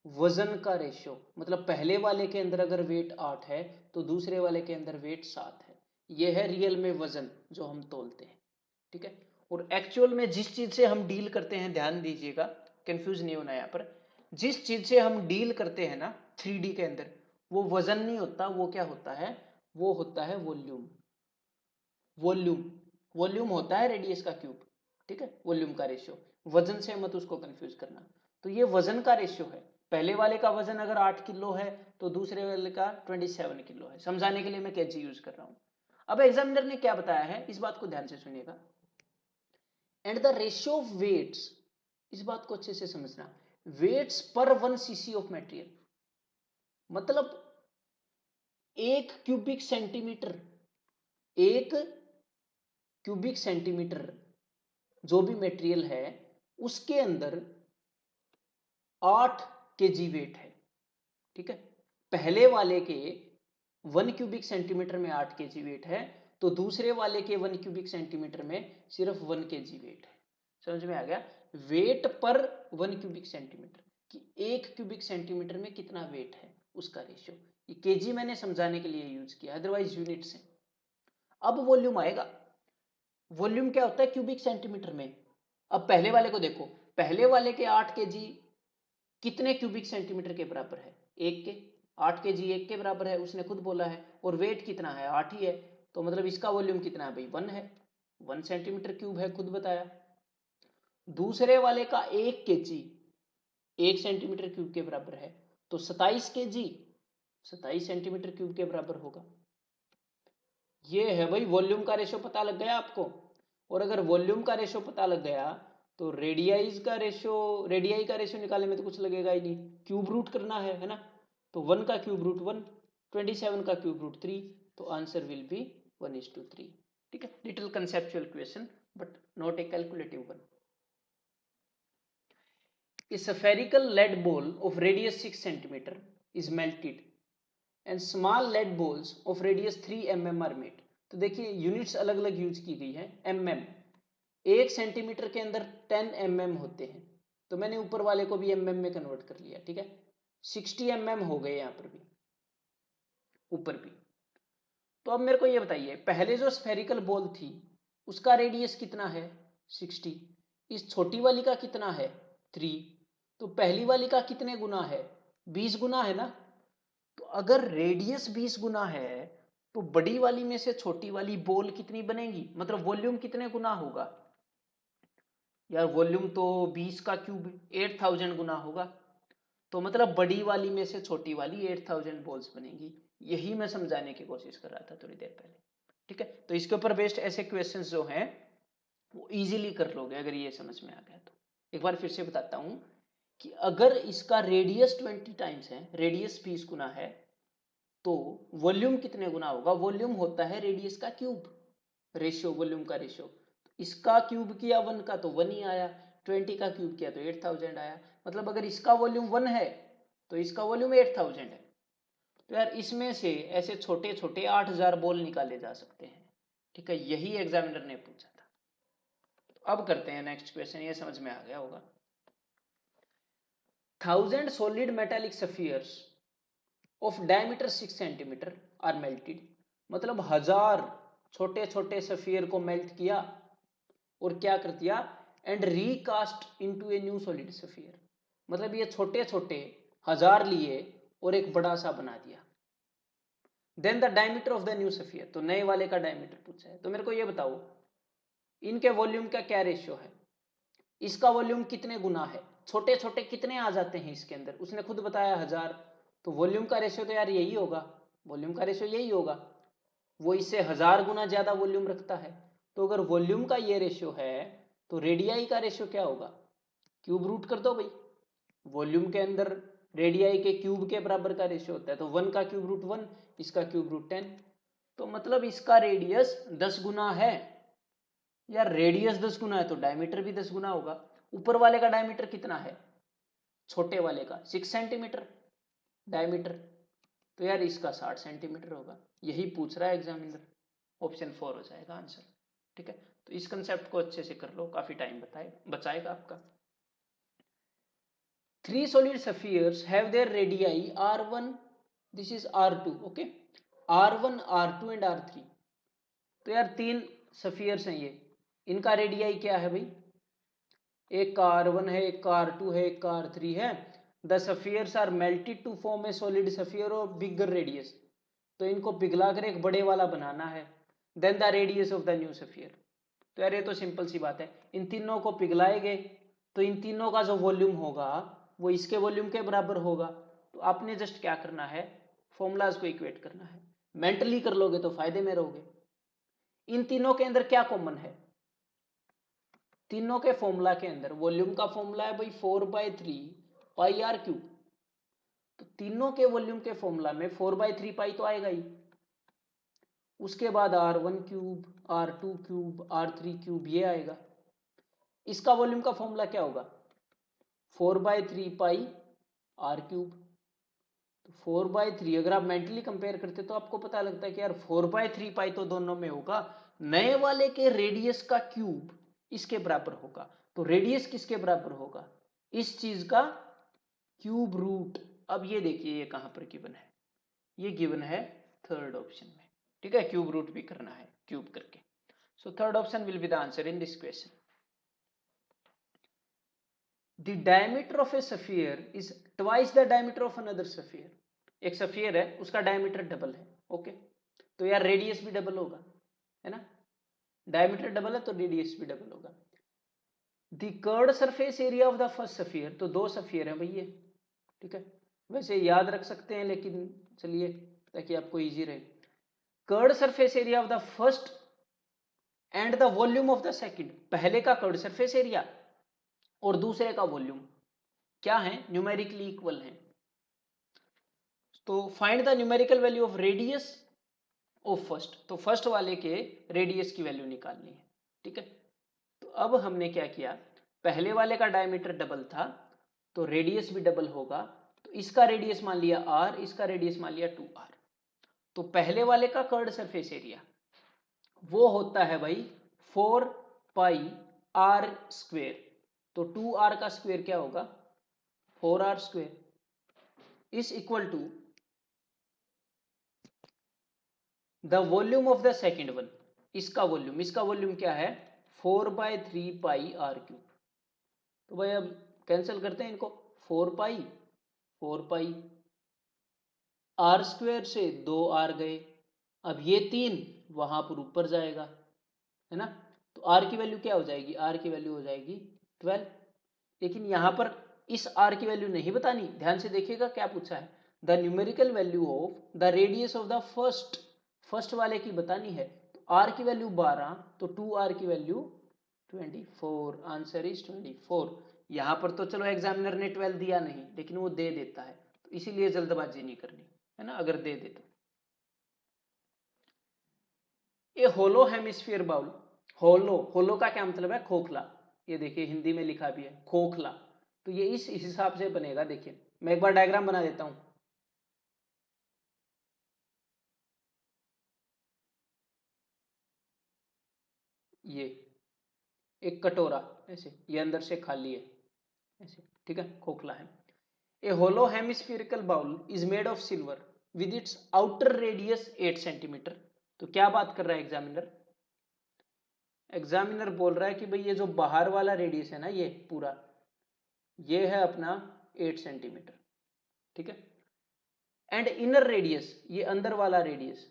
Speaker 2: वजन का रेशियो, मतलब पहले वाले के अंदर अगर वेट 8 है तो दूसरे वाले के अंदर वेट 7 है। यह है रियल में वजन जो हम तोलते हैं। ठीक है, और एक्चुअल में जिस चीज से हम डील करते हैं, ध्यान दीजिएगा कंफ्यूज नहीं होना यहाँ पर, जिस चीज से हम डील करते हैं ना 3D के अंदर, वो वजन नहीं होता, वो क्या होता है? वो होता है वॉल्यूम। वॉल्यूम, वॉल्यूम होता है रेडियस का क्यूब। ठीक है, वॉल्यूम का रेशियो, वजन से मत उसको कंफ्यूज करना। तो ये वजन का रेशियो है। पहले वाले का वजन अगर 8 किलो है तो दूसरे वाले का 27 किलो है। समझाने के लिए मैं केजी यूज कर रहा हूं। अब एग्जामिनर ने क्या बताया है, इस बात को ध्यान से सुनिएगा। And the ratio of weights, इस बात को अच्छे से समझना, वेट्स पर 1 cc ऑफ मटेरियल, मतलब 1 क्यूबिक सेंटीमीटर, 1 क्यूबिक सेंटीमीटर जो भी मटेरियल है उसके अंदर 8 केजी वेट है। ठीक है, पहले वाले के 1 क्यूबिक सेंटीमीटर में 8 केजी वेट है, तो दूसरे वाले के 1 क्यूबिक सेंटीमीटर में सिर्फ 1 केजी वेट है। समझ में आ गया? वेट पर 1 क्यूबिक सेंटीमीटर, कि 1 क्यूबिक सेंटीमीटर में कितना वेट है उसका रेशियो। ये केजी मैंने समझाने के लिए यूज किया, अदरवाइज यूनिट्स है। अब वॉल्यूम आएगा। वॉल्यूम क्या होता है क्यूबिक सेंटीमीटर में? अब पहले वाले को देखो, पहले वाले के 8 केजी कितने क्यूबिक सेंटीमीटर के बराबर है? 1 के। 8 केजी 1 के बराबर है, उसने खुद बोला है। और वेट कितना है? 8 ही है, तो मतलब इसका वॉल्यूम कितना है भाई? 1 है, 1 सेंटीमीटर क्यूब है, खुद बताया। दूसरे वाले का 1 केजी 1 सेंटीमीटर क्यूब के बराबर है, तो 27 केजी 27 सेंटीमीटर क्यूब के बराबर होगा। ये है भाई वॉल्यूम का रेशियो, पता लग गया आपको। और अगर वॉल्यूम का रेशियो पता लग गया तो रेडियाई का रेशियो निकालने में तो कुछ लगेगा ही नहीं, क्यूब रूट करना है ना। तो 1 का क्यूब रूट 1, 27 का क्यूब रूट 3, तो आंसर विल बी 1:3। ठीक है, little conceptual question but not a calculative one. A spherical lead ball of radius 6 cm is melted and small lead balls of radius 3 mm are made। तो देखिए units अलग अलग use की गई है। mm 1 centimetre के अंदर 10 mm होते हैं, तो मैंने ऊपर वाले को भी mm में कन्वर्ट कर लिया। ठीक है, 60 mm हो गए यहाँ पर भी, ऊपर भी। तो अब मेरे को ये बताइए, पहले जो स्फेरिकल बॉल थी उसका रेडियस कितना है 60, इस छोटी वाली का कितना है 3, तो पहली वाली का कितने गुना है 20 गुना है ना। तो अगर रेडियस 20 गुना है तो बड़ी वाली में से छोटी वाली बॉल कितनी बनेगी, मतलब वॉल्यूम कितने गुना होगा यार, वॉल्यूम तो 20 का क्यूब 8000 गुना होगा, तो मतलब बड़ी वाली में से छोटी वाली 8000 बॉल्स बनेगी। यही मैं समझाने की कोशिश कर रहा था थोड़ी देर पहले। ठीक है, तो इसके ऊपर बेस्ड ऐसे क्वेश्चंस जो हैं वो इजीली कर लोगे अगर ये समझ में आ गया तो। एक बार फिर से बताता हूं कि अगर इसका रेडियस 20 टाइम्स है, रेडियस 20 गुना है, तो वॉल्यूम कितने गुना होगा, वॉल्यूम होता है रेडियस का क्यूब, रेशियो वॉल्यूम का रेशियो। इसका क्यूब किया 1 का तो 1 ही आया, 20 का क्यूब किया तो 8000 आया, मतलब अगर इसका वॉल्यूम 1 है तो इसका वॉल्यूम 8000 है। तो यार इसमें से ऐसे छोटे छोटे 8000 बॉल निकाले जा सकते हैं। ठीक है, यही एग्जामिनर ने पूछा था। तो अब करते हैं नेक्स्ट क्वेश्चन, ये समझ में आ गया होगा। 1000 solid metallic spheres of diameter 6 cm are melted, मतलब 1000 छोटे छोटे सफियर को मेल्ट किया और क्या कर दिया, and recast into a new solid sphere, मतलब ये छोटे छोटे 1000 लिए और एक बड़ा सा बना दिया। Then the diameter of the new sphere, तो नए वाले का डायमीटर पूछा है। तो मेरे को ये बताओ इनके वॉल्यूम का क्या रेशियो है, इसका वॉल्यूम कितने गुना है, छोटे छोटे कितने आ जाते हैं इसके अंदर, उसने खुद बताया 1000, तो वॉल्यूम का रेशियो तो यार यही होगा, वॉल्यूम का रेशियो यही होगा, वो इससे 1000 गुना ज्यादा वॉल्यूम रखता है। तो अगर वॉल्यूम का ये रेशियो है तो रेडियाई का रेशियो क्या होगा, क्यूब रूट कर दो भाई, वॉल्यूम के अंदर रेडियाई के क्यूब के बराबर का रेशियो होता है, तो 1 का क्यूब रूट 1, इसका क्यूब रूट 10, तो मतलब इसका रेडियस 10 गुना है। यार रेडियस 10 गुना है तो डायमीटर भी 10 गुना होगा। ऊपर वाले का डायमीटर कितना है, छोटे वाले का 6 सेंटीमीटर डायमीटर, तो यार इसका 60 सेंटीमीटर होगा। यही पूछ रहा है एग्जामिनर, ऑप्शन 4 हो जाएगा आंसर। ठीक है, तो इस कंसेप्ट को अच्छे से कर लो, काफी टाइम बचाएगा आपका। 3 solid spheres have their radii r1, this is r2, okay, r1 r2 and r3। तो यार 3 स्फीयर्स हैं ये, इनका रेडियाई क्या है भाई, एक का r1 है, एक का r2 है, एक का r3 है। The spheres are melted to form a solid sphere और बिगर रेडियस, तो इनको पिघलाकर एक बड़े वाला बनाना है। Then the radius of the new sphere, तो यार ये तो सिंपल सी बात है, इन तीनों को पिघलाएंगे तो इन तीनों का जो वॉल्यूम होगा वो इसके वॉल्यूम के बराबर होगा। तो आपने जस्ट क्या करना है, फॉर्मूलाज को इक्वेट करना है, मेंटली कर लोगे तो फायदे में रहोगे। इन तीनों के अंदर क्या कॉमन है, तीनों के फॉर्मूला के अंदर वॉल्यूम का फॉर्मूला है भाई 4/3 पाई आर क्यूब, तो तीनों के वॉल्यूम के फॉर्मूला में 4/3 पाई तो आएगा ही, उसके बाद r1 cube, r2 cube, r3 cube ये आएगा। इसका वॉल्यूम का फॉर्मूला क्या होगा 4/3 पाई आर क्यूब, तो 4/3 अगर आप मेंटली कंपेयर करते तो आपको पता लगता है कि यार 4/3 पाई तो दोनों में होगा, नए वाले के रेडियस का क्यूब इसके बराबर होगा, तो रेडियस किसके बराबर होगा, इस चीज का क्यूब रूट। अब ये देखिए ये कहां पर गिवन है, ये गिवन है थर्ड ऑप्शन में। ठीक है, क्यूब रूट भी करना है क्यूब करके, so third option will be the answer in this question. The diameter of a sphere is twice the diameter of another sphere। एक स्फीयर है उसका डायमीटर डबल है, ओके, तो यार रेडियस भी डबल होगा, है ना, डायमीटर डबल है तो रेडियस भी डबल होगा। The curved surface area of the first sphere, तो 2 स्फीयर हैं भैया। ठीक है, वैसे याद रख सकते हैं लेकिन चलिए ताकि आपको इजी रहे। Curved surface area of the first and the volume of the second, पहले का कर्व्ड सरफेस एरिया और दूसरे का वॉल्यूम क्या है, न्यूमेरिकली इक्वल है। तो find the numerical value of radius of first, तो फर्स्ट वाले के रेडियस की वैल्यू निकालनी है। ठीक है, तो अब हमने क्या किया, पहले वाले का डायमीटर डबल था तो रेडियस भी डबल होगा, तो इसका रेडियस मान लिया r, इसका रेडियस मान लिया 2r। तो पहले वाले का कर्ड सरफेस एरिया वो होता है भाई 4 पाई r स्क्वेयर, तो 2r का स्क्वेयर क्या होगा 4r square is equal to the volume of the second one, इसका वॉल्यूम क्या है 4/3 पाई आर क्यूब। तो भाई अब कैंसिल करते हैं इनको, 4 पाई आर स्क्वेयर से 2 आर गए, अब ये 3 वहां पर ऊपर जाएगा, है ना, तो आर की वैल्यू क्या हो जाएगी, आर की वैल्यू हो जाएगी 12। लेकिन यहां पर इस आर की वैल्यू नहीं बतानी, ध्यान से देखिएगा क्या पूछा है, the numerical value of the radius of the first वाले की बतानी है। तो आर की वैल्यू 12, तो 2r की वैल्यू 24, आंसर इज 24। यहां पर तो चलो एग्जामिनर ने 12 दिया नहीं, लेकिन वो दे देता है, तो इसीलिए जल्दबाजी नहीं करनी, है ना, अगर दे दे तो। ये होलो हेमिस्फीयर बाउल, होलो का क्या मतलब है, खोखला, ये देखिए हिंदी में लिखा भी है खोखला, तो ये इस हिसाब से बनेगा। देखिए मैं एक बार डायग्राम बना देता हूं, ये एक कटोरा ऐसे, ये अंदर से खाली है ऐसे, ठीक है, खोखला है। A hollow hemispherical bowl is made of silver with its outer radius 8 centimetre. तो क्या बात कर रहा है एग्जामिनर बोल रहा है कि भाई ये जो बाहर वाला रेडियस है ना, ये पूरा ये है अपना 8 सेंटीमीटर, ठीक है, एंड इनर रेडियस, ये अंदर वाला रेडियस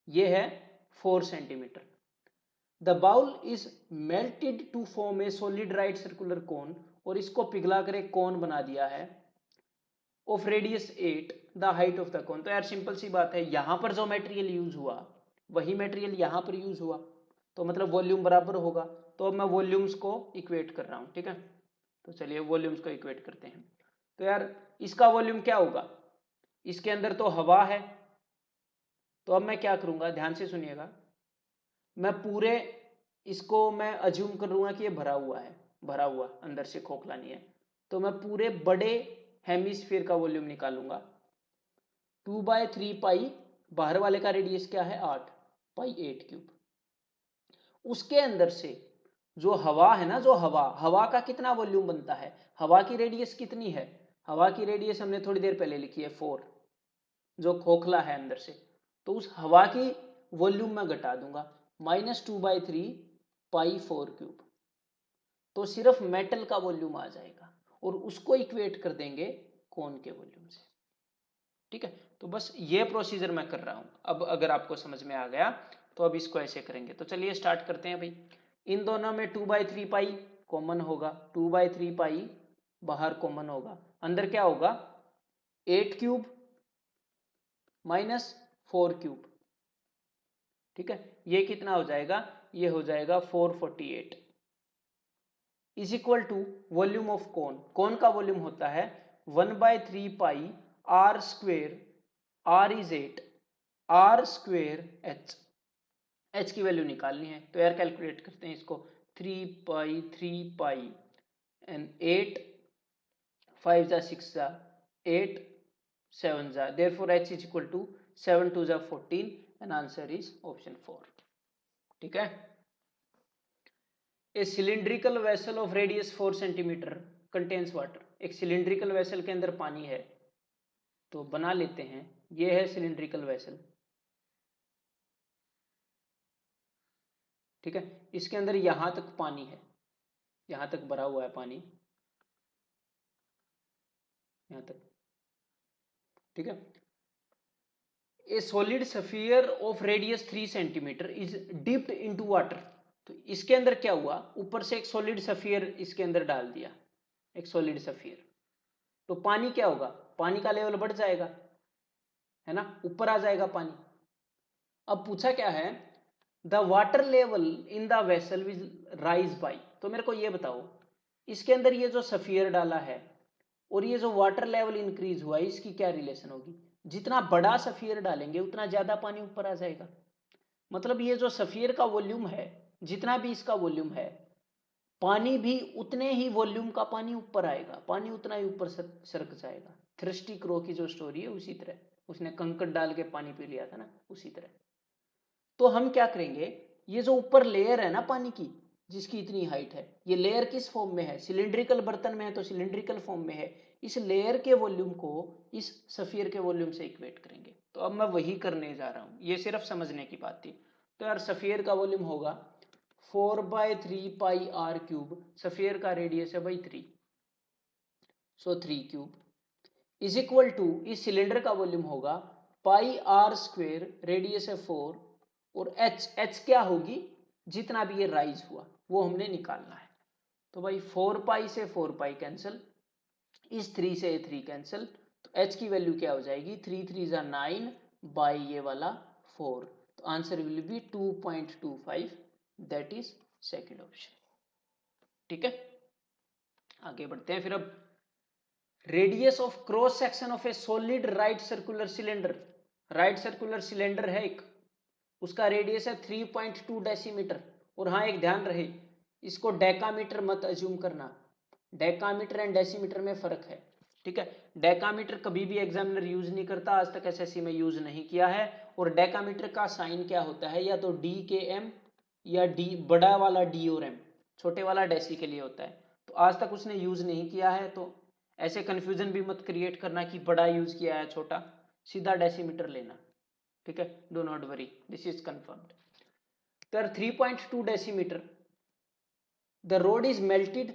Speaker 2: ये है 4 centimetre. The bowl is melted to form a solid right circular cone, और इसको पिघला कर एक कोन बना दिया है of radius 8 the height of the cone. तो यार सिंपल सी बात है, यहां पर जो मटेरियल यूज हुआ वही मटेरियल यहां पर यूज हुआ, तो मतलब वॉल्यूम बराबर होगा। तो अब मैं वॉल्यूम्स को इक्वेट कर रहा हूं, ठीक है, तो चलिए वॉल्यूम्स को इक्वेट करते हैं। तो यार इसका वॉल्यूम क्या होगा, इसके अंदर तो हवा है, तो अब मैं क्या करूंगा, ध्यान से सुनिएगा, मैं पूरे इसको मैं अज्यूम कर लूंगा कि ये भरा हुआ है, भरा हुआ, अंदर से खोखला नहीं है, तो मैं पूरे बड़े हेमिस्फीयर का वॉल्यूम निकालूंगा 2/3 पाई, बाहर वाले का रेडियस क्या है 8 पाई 8 क्यूब। उसके अंदर से जो हवा है ना, जो हवा का कितना वॉल्यूम बनता है, हवा की रेडियस कितनी है, हवा की रेडियस हमने थोड़ी देर पहले लिखी है 4, जो खोखला है अंदर से, तो उस हवा की वॉल्यूम में घटा दूंगा -2/3 पाई 4 क्यूब, तो सिर्फ मेटल का वॉल्यूम आ जाएगा, और उसको इक्वेट कर देंगे कोन के वॉल्यूम से। ठीक है, तो बस ये प्रोसीजर मैं कर रहा हूं। अब अगर आपको समझ में आ गया तो अब इसको ऐसे करेंगे। तो चलिए स्टार्ट करते हैं भाई। इन दोनों में 2/3 पाई कॉमन होगा, 2/3 पाई बाहर कॉमन होगा, अंदर क्या होगा 8 क्यूब -4 क्यूब। ठीक है, ये कितना हो जाएगा, ये हो जाएगा 448 is equal to volume of cone. Cone का वॉल्यूम होता है 1/3 pi are square, R is 8, R square H की वैल्यू निकालनी है। तो यार कैलकुलेट करते हैं इसको, 3 पाई एंड 8 5 जा 6 जा 8 7 जा, therefore h is equal to 7 2 जा 14 and answer is option 4। ठीक है, a cylindrical vessel of radius 4 centimetre contains water. एक सिलिंड्रिकल वेसल के अंदर पानी है, तो बना लेते हैं, ये है सिलिंड्रिकल वेसल, ठीक है, इसके अंदर यहां तक पानी है, यहां तक भरा हुआ है पानी, यहां तक, ठीक है। ए solid sphere of radius 3 centimetre is dipped into water. तो इसके अंदर क्या हुआ, ऊपर से एक सॉलिड स्फीयर इसके अंदर डाल दिया, एक सॉलिड स्फीयर, तो पानी क्या होगा, पानी का लेवल बढ़ जाएगा, है ना, ऊपर आ जाएगा पानी। अब पूछा क्या है, the water level in the vessel will rise by, तो मेरे को ये बताओ, इसके अंदर ये जो सफियर डाला है और ये जो वाटर लेवल इंक्रीज हुआ है, इसकी क्या रिलेशन होगी? जितना बड़ा सफियर डालेंगे उतना ज्यादा पानी ऊपर आ जाएगा। मतलब ये जो सफियर का वॉल्यूम है, जितना भी इसका वॉल्यूम है, पानी भी उतने ही वॉल्यूम का पानी ऊपर आएगा, पानी उतना ही ऊपर सरक जाएगा। थ्रस्टी क्रो की जो स्टोरी है उसी तरह, उसने कंकड़ डाल के पानी पी लिया था ना, उसी तरह। तो हम क्या करेंगे, ये जो ऊपर लेयर है ना पानी की, जिसकी इतनी हाइट है, ये लेयर किस फॉर्म में है? सिलिंड्रिकल बर्तन में है तो सिलिंड्रिकल फॉर्म में है। इस लेयर के वॉल्यूम को इस सफियर के वॉल्यूम से इक्वेट करेंगे। तो अब मैं वही करने जा रहा हूं, ये सिर्फ समझने की बात थी। तो यार सफियर का वॉल्यूम होगा 4/3 पाई आर क्यूब, सफियर का रेडियस है भाई 3, सो 3 क्यूब इज इक्वल टू, इस सिलेंडर का वॉल्यूम होगा पाई आर स्क्वेयर, रेडियस है 4, और एच क्या होगी? जितना भी ये राइज हुआ वो हमने निकालना है। तो भाई 4 पाई से 4 पाई कैंसिल, इस 3 से 3 कैंसिल, तो एच की वैल्यू क्या हो जाएगी? 3 3 जा 9 बाई ये वाला 4। तो answer will B 2.25, that is second option. ठीक है, आगे बढ़ते हैं फिर। अब radius of cross section of A solid right circular cylinder, right circular cylinder है एक, उसका रेडियस है 3.2 डेसीमीटर। और हाँ एक ध्यान रहे, इसको डेकामीटर मत अज्यूम करना, डेकामीटर एंड डेसीमीटर में फर्क है। ठीक है, डेकामीटर कभी भी एग्जामिनर यूज नहीं करता, आज तक एसएससी में यूज नहीं किया है। और डेकामीटर का साइन क्या होता है? या तो डी के एम, या डी बड़ा वाला डी और एम, छोटे वाला डेसी के लिए होता है। तो आज तक उसने यूज नहीं किया है, तो ऐसे कंफ्यूजन भी मत क्रिएट करना कि बड़ा यूज किया है छोटा, सीधा डेसीमीटर लेना। ठीक है, do not worry, this is confirmed. तो 3.2 decimetre, the road is melted,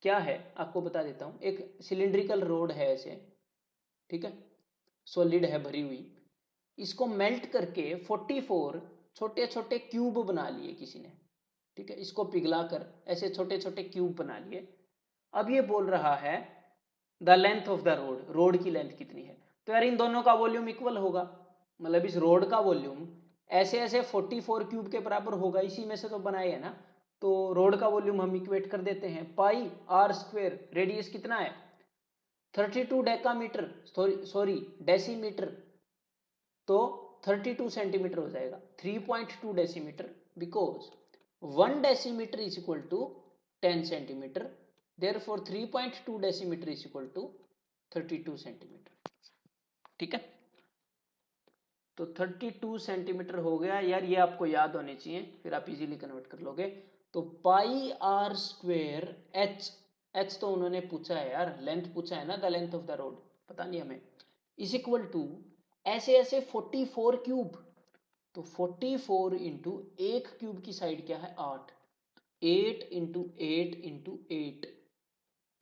Speaker 2: क्या है आपको बता देता हूं। एक सिलिंड्रिकल रोड है ऐसे, ठीक है, सॉलिड है भरी हुई, इसको मेल्ट करके 44 छोटे छोटे क्यूब बना लिए किसी ने। ठीक है, इसको पिघलाकर ऐसे छोटे छोटे क्यूब बना लिए। अब ये बोल रहा है the length of the road, road की लेंथ कितनी है? तो यार इन दोनों का वॉल्यूम इक्वल होगा, मतलब इस रोड का वॉल्यूम ऐसे ऐसे 44 क्यूब के बराबर होगा, इसी में से तो बनाए है ना। तो रोड का वॉल्यूम हम इक्वेट कर देते हैं, पाई आर स्क्वेयर, रेडियस कितना है? 32 डेकामीटर, सॉरी डेसीमीटर, तो 32 सेंटीमीटर हो जाएगा। 3.2 decimetre, because 1 decimetre is equal to 10 centimetre, therefore 3.2 decimetre is equal to 32 centimetre. ठीक है, तो 32 सेंटीमीटर हो गया यार, ये आपको याद होने चाहिए, फिर आप इजीली कन्वर्ट कर लोगे। तो पाई आर स्क्वेयर एच, एच तो उन्होंने पूछा है यार, लेंथ पूछा है ना, the length of the road, पता नहीं हमें, इज इक्वल टू ऐसे ऐसे 44 क्यूब, तो 44 इंटू एक क्यूब की साइड क्या है? 8, 8 इंटू 8 इंटू 8,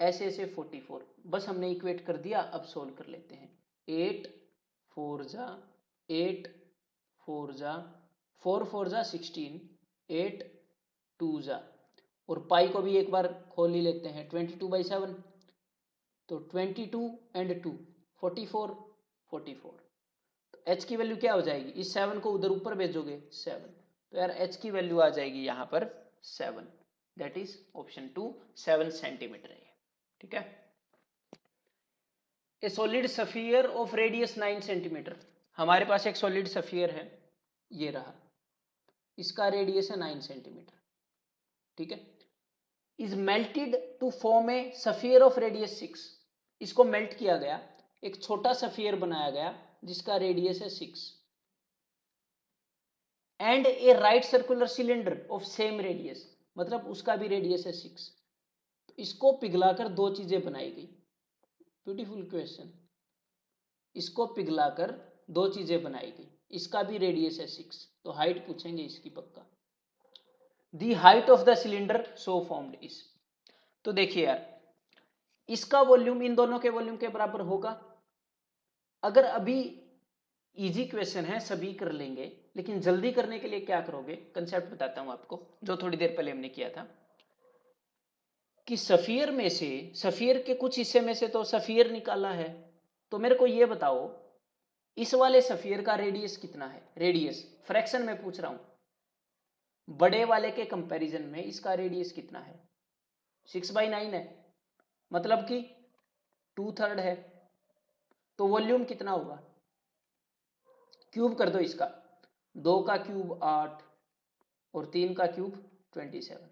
Speaker 2: ऐसे ऐसे 44, बस हमने इक्वेट कर दिया। अब सोल्व कर लेते हैं। 8 4 जा 8 4 जा 4 4 जा 16, 8 2 जा, और पाई को भी एक बार खोल ही लेते हैं, 22/7, तो 22 एंड 2 44 44। तो एच की वैल्यू क्या हो जाएगी? इस 7 को उधर ऊपर भेजोगे 7, तो यार एच की वैल्यू आ जाएगी यहां पर 7, दैट इज ऑप्शन 2, 7 सेंटीमीटर है। ठीक है, ए solid sphere of radius 9 centimetre, हमारे पास एक सॉलिड सफियर है, ये रहा, इसका रेडियस है 9 सेंटीमीटर। ठीक है, is melted to form a sphere of radius 6, इसको मेल्ट किया गया, एक छोटा सफियर बनाया गया जिसका रेडियस है 6, and A right circular cylinder of same radius, मतलब उसका भी रेडियस है 6। तो इसको पिघलाकर दो चीजें बनाई गई। ब्यूटीफुल क्वेश्चन, इसको पिघलाकर दो चीजें बनाई गई, इसका भी रेडियस है 6, तो हाइट पूछेंगे इसकी पक्का। दी height of the cylinder so formed is, तो देखिए यार, इसका वॉल्यूम इन दोनों के वॉल्यूम के बराबर होगा। अगर अभी इजी क्वेश्चन है, सभी कर लेंगे, लेकिन जल्दी करने के लिए क्या करोगे, कंसेप्ट बताता हूं आपको, जो थोड़ी देर पहले हमने किया था, कि सफियर में से, सफियर के कुछ हिस्से में से तो सफियर निकाला है, तो मेरे को ये बताओ इस वाले सफियर का रेडियस कितना है? रेडियस फ्रैक्शन में पूछ रहा हूं, बड़े वाले के कंपैरिजन में इसका रेडियस कितना है, 6/9 है, मतलब कि 2/3 है। तो वॉल्यूम कितना होगा, क्यूब कर दो इसका, 2 का क्यूब 8 और 3 का क्यूब 27,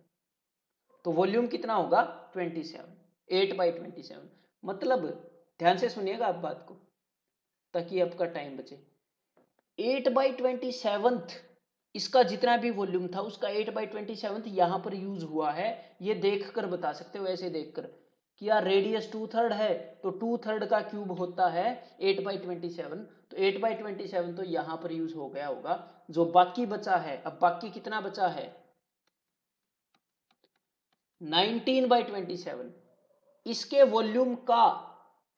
Speaker 2: तो वॉल्यूम कितना होगा 27, 8/27। मतलब ध्यान से सुनिएगा आप बात को ताकि आपका टाइम बचे। 8/27 इसका जितना भी वॉल्यूम था उसका 8/27 यहां पर यूज हुआ है। ये देखकर बता सकते हो, ऐसे देखकर कि यार रेडियस 2/3 है तो 2/3 का क्यूब होता है 8/27, तो 8/27 तो यहां पर यूज हो गया होगा। जो बाकी बचा है, अब बाकी कितना बचा है 19/27, इसके वॉल्यूम का,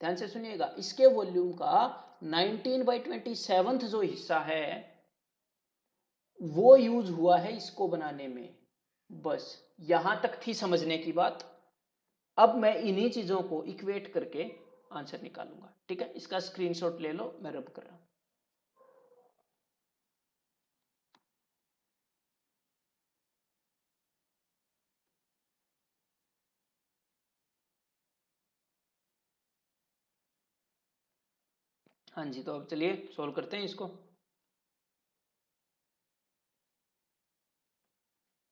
Speaker 2: ध्यान से सुनिएगा, इसके वॉल्यूम का 19/27 जो हिस्सा है वो यूज हुआ है इसको बनाने में। बस यहां तक थी समझने की बात। अब मैं इन्हीं चीजों को इक्वेट करके आंसर निकालूंगा, ठीक है। इसका स्क्रीनशॉट ले लो, मैं रब कर रहा हूं। हाँ जी, तो अब चलिए सोल्व करते हैं इसको।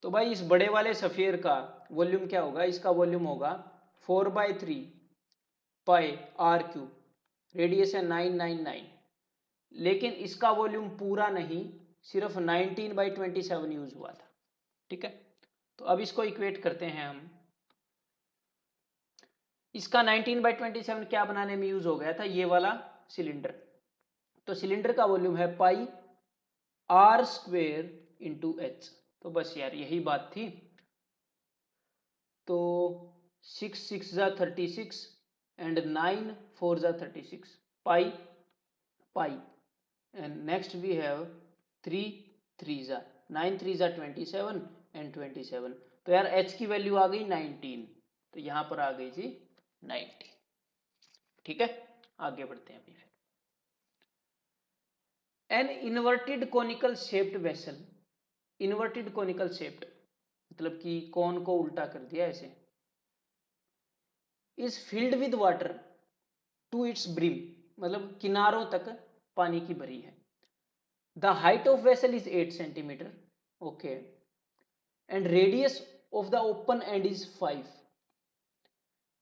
Speaker 2: तो भाई इस बड़े वाले सफियर का वॉल्यूम क्या होगा, इसका वॉल्यूम होगा 4/3 पाई आर क्यूब, रेडियस है 999, लेकिन इसका वॉल्यूम पूरा नहीं, सिर्फ 19/27 यूज हुआ था, ठीक है। तो अब इसको इक्वेट करते हैं हम। इसका 19/27 क्या बनाने में यूज हो गया था, ये वाला सिलेंडर। तो सिलेंडर का वॉल्यूम है पाई आर स्क्वेयर इंटू एच। तो बस यार यही बात थी। तो 6 6 जा 36 एंड 9 4 जा 36 पाई पाई, and next we have 3 3 जा 9 3 जा 27 and 27। तो यार h की वैल्यू आ गई 19, तो यहां पर आ गई जी 90, ठीक है। आगे बढ़ते हैं अभी फिर। An inverted conical shaped vessel, inverted conical shaped मतलब कि कोन को उल्टा कर दिया ऐसे, is filled with water to its brim, मतलब किनारों तक पानी की भरी है। The height of vessel is 8 centimeter, okay, and radius of the open end is 5.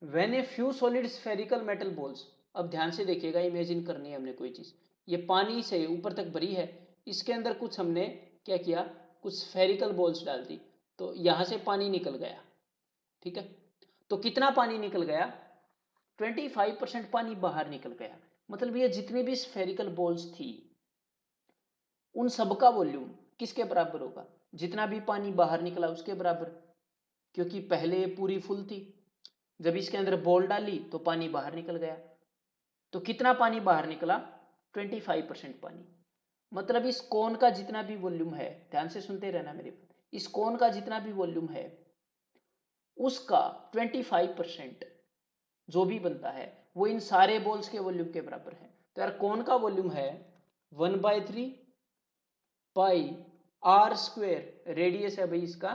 Speaker 2: When a few solid spherical metal balls, अब ध्यान से देखिएगा, इमेजिन करनी है हमने कोई चीज, ये पानी से ऊपर तक भरी है, इसके अंदर कुछ हमने क्या किया, कुछ स्फेरिकल बॉल्स डाल दी, तो यहां से पानी निकल गया, ठीक है। तो कितना पानी निकल गया, 25% पानी बाहर निकल गया। मतलब ये जितनी भी स्फेरिकल बॉल्स थी उन सबका वॉल्यूम किसके बराबर होगा, जितना भी पानी बाहर निकला उसके बराबर, क्योंकि पहले ये पूरी फुल थी, जब इसके अंदर बॉल डाली तो पानी बाहर निकल गया। तो कितना पानी बाहर निकला, 25% पानी। मतलब इस कोन का जितना भी वॉल्यूम है, ध्यान से सुनते रहना मेरे बात, इस कोन का जितना भी वॉल्यूम है उसका 25% जो भी बनता है वो इन सारे बॉल्स के वॉल्यूम के बराबर है। तो यार कोन का वॉल्यूम है 1/3 पाई आर स्क्वेयर, रेडियस है भाई इसका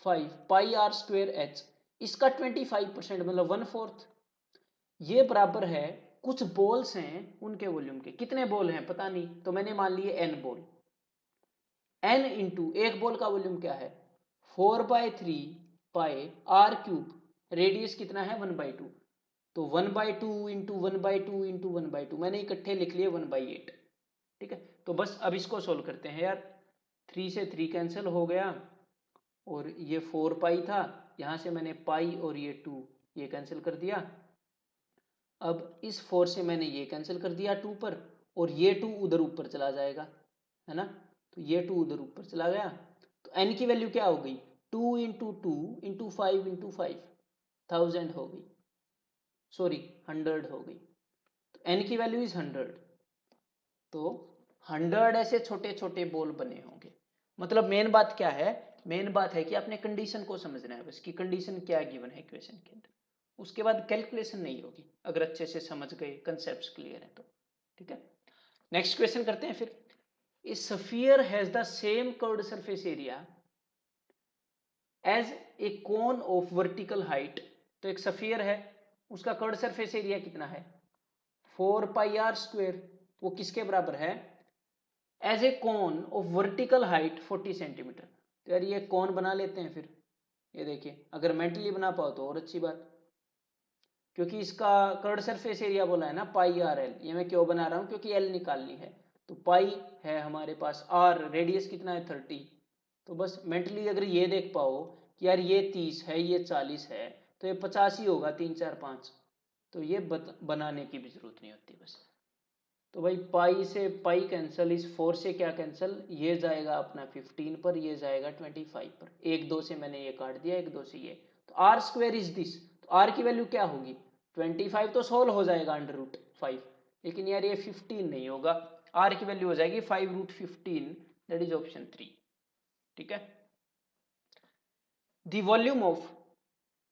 Speaker 2: 5 पाई आर स्क्वेयर एच, इसका 25% मतलब 1/4, ये बराबर है कुछ बॉल्स हैं उनके वॉल्यूम के। कितने बॉल हैं पता नहीं, तो मैंने मान लिए n बॉल, n इंटू एक बॉल का वॉल्यूम क्या है 4/3 पाई आर क्यूब, रेडियस कितना है 1/2, तो 1/2 इंटू 1/2 इंटू 1/2 मैंने इकट्ठे लिख लिए 1/8, ठीक है। तो बस अब इसको सोल्व करते हैं यार, 3 से 3 कैंसिल हो गया और ये 4 पाई था, यहां से मैंने पाई और ये 2 ये कैंसिल कर दिया। अब इस 4 से मैंने ये कैंसिल कर दिया 2 पर, और ये 2 उधर ऊपर चला जाएगा, है ना, तो ये 2 उधर ऊपर चला गया। तो n की वैल्यू क्या हो गई, 2 इंटू 2 इंटू 5 इंटू 5, 1000 हो गई, सॉरी 100 हो गई। तो n की वैल्यू इज 100, तो 100 ऐसे छोटे छोटे बॉल बने होंगे। मतलब मेन बात क्या है, मेन बात है कि आपने कंडीशन को समझना है, बस की कंडीशन क्या गिवन है इक्वेशन के अंदर, उसके बाद कैलकुलेशन नहीं होगी अगर अच्छे से समझ गए, कंसेप्ट्स क्लियर है तो, ठीक है। नेक्स्ट क्वेश्चन करते हैं फिर। A sphere has the same curved surface area as a cone of vertical height. तो एक स्फीयर है, उसका कर्व्ड सरफेस एरिया कितना है 4 पाई आर स्क्वायर, वो किसके बराबर है as a cone of vertical height 40 centimetre. तो यार ये कोन बना लेते हैं फिर, ये देखिए अगर मेंटली बना पाओ तो और अच्छी बात, क्योंकि इसका कर्व्ड सरफेस एरिया बोला है ना पाई आर एल, ये मैं क्यों बना रहा हूँ क्योंकि एल निकालनी है। तो पाई है हमारे पास, आर रेडियस कितना है 30। तो बस मेंटली अगर ये देख पाओ कि यार ये 30 है ये 40 है तो ये 50 ही होगा, 3 4 5, तो ये बनाने की भी जरूरत नहीं होती बस। तो भाई पाई से पाई कैंसिल, इस 4 से क्या कैंसिल, ये जाएगा अपना 15 पर, ये जाएगा 25 पर, 1 2 से मैंने ये काट दिया, 1 2 से ये, तो आर स्क्वायर इज दिस। तो आर की वैल्यू क्या होगी 25, तो सोल्व हो जाएगा √5, लेकिन यार ये 15 नहीं होगा, आर की वैल्यू हो जाएगी 5√15, दैट इज ऑप्शन 3। ठीक है। The volume of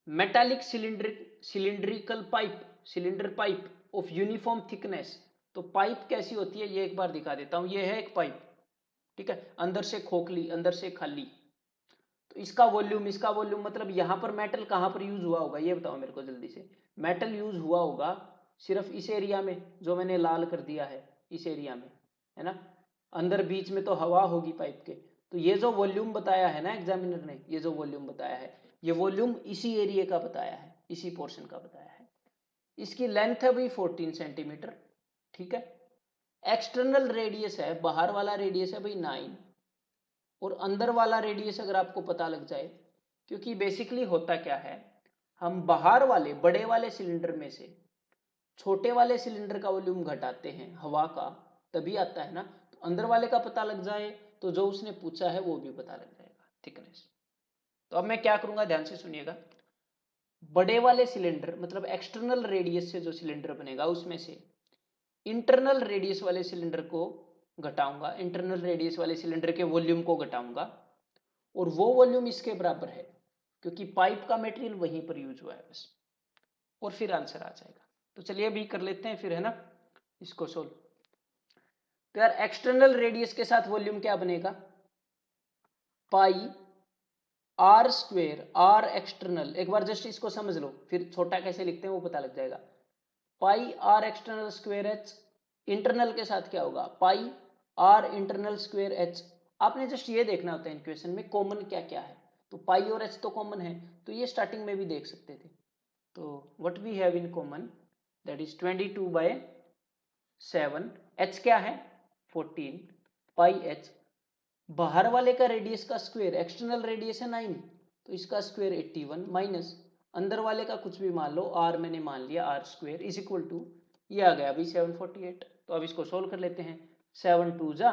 Speaker 2: metallic cylindrical pipe, cylinder pipe of uniform thickness. तो पाइप कैसी होती है ये एक बार दिखा देता हूं, ये है एक पाइप, ठीक है, अंदर से खोखली अंदर से खाली। तो इसका वॉल्यूम मतलब यहां पर मेटल कहां पर यूज हुआ होगा ये बताओ मेरे को जल्दी से। मेटल यूज हुआ होगा सिर्फ इस एरिया में जो मैंने लाल कर दिया है, इस एरिया में, है ना। अंदर बीच में तो हवा होगी पाइप के। तो ये जो वॉल्यूम बताया है ना एग्जामिनर ने, ये जो वॉल्यूम बताया है, ये वॉल्यूम इसी एरिया का बताया है, इसी पोर्शन का बताया है। इसकी लेंथ है भाई 14 सेंटीमीटर, ठीक है। एक्सटर्नल रेडियस है, बाहर वाला रेडियस है भाई 9, और अंदर वाला रेडियस अगर आपको पता लग जाए, क्योंकि बेसिकली होता क्या है, हम बाहर वाले बड़े वाले सिलेंडर में से छोटे वाले सिलेंडर का वॉल्यूम घटाते हैं हवा का, तभी आता है ना। तो अंदर वाले का पता लग जाए तो जो उसने पूछा है वो भी पता लग जाएगा, थिकनेस। तो अब मैं क्या करूंगा ध्यान से सुनिएगा, बड़े वाले सिलेंडर मतलब एक्सटर्नल रेडियस से जो सिलेंडर बनेगा उसमें से इंटरनल रेडियस वाले सिलेंडर को घटाऊंगा, इंटरनल रेडियस वाले सिलेंडर के वॉल्यूम को घटाऊंगा, और वो वॉल्यूम इसके बराबर है क्योंकि पाइप का मटेरियल वहीं पर यूज हुआ है बस, और फिर आंसर आ जाएगा। तो चलिए अभी कर लेते हैं फिर, है ना, इसको सोल्व। तो यार एक्सटर्नल रेडियस के साथ वॉल्यूम क्या बनेगा पाई आर स्क्वेयर, आर एक्सटर्नल, एक बार जस्ट इसको समझ लो फिर छोटा कैसे लिखते हैं वो पता लग जाएगा। Pi R external square H, internal के साथ क्या होगा pi R internal square H. आपने जस्ट ये देखना होता है इक्वेशन में कॉमन क्या क्या है, तो पाई और एच तो कॉमन है, तो ये स्टार्टिंग में भी देख सकते थे। तो what we have in common that is 22/7, H क्या है 14, पाई एच, बाहर वाले का रेडियस का स्क्वायर, एक्सटर्नल रेडियस है 9 तो इसका स्क्वायर 81 माइनस अंदर वाले का कुछ भी मान लो, आर मैंने मान लिया r square is equal to, ये आ गया अभी 748। तो अब इसको सोल्व कर लेते हैं, 7 2 जा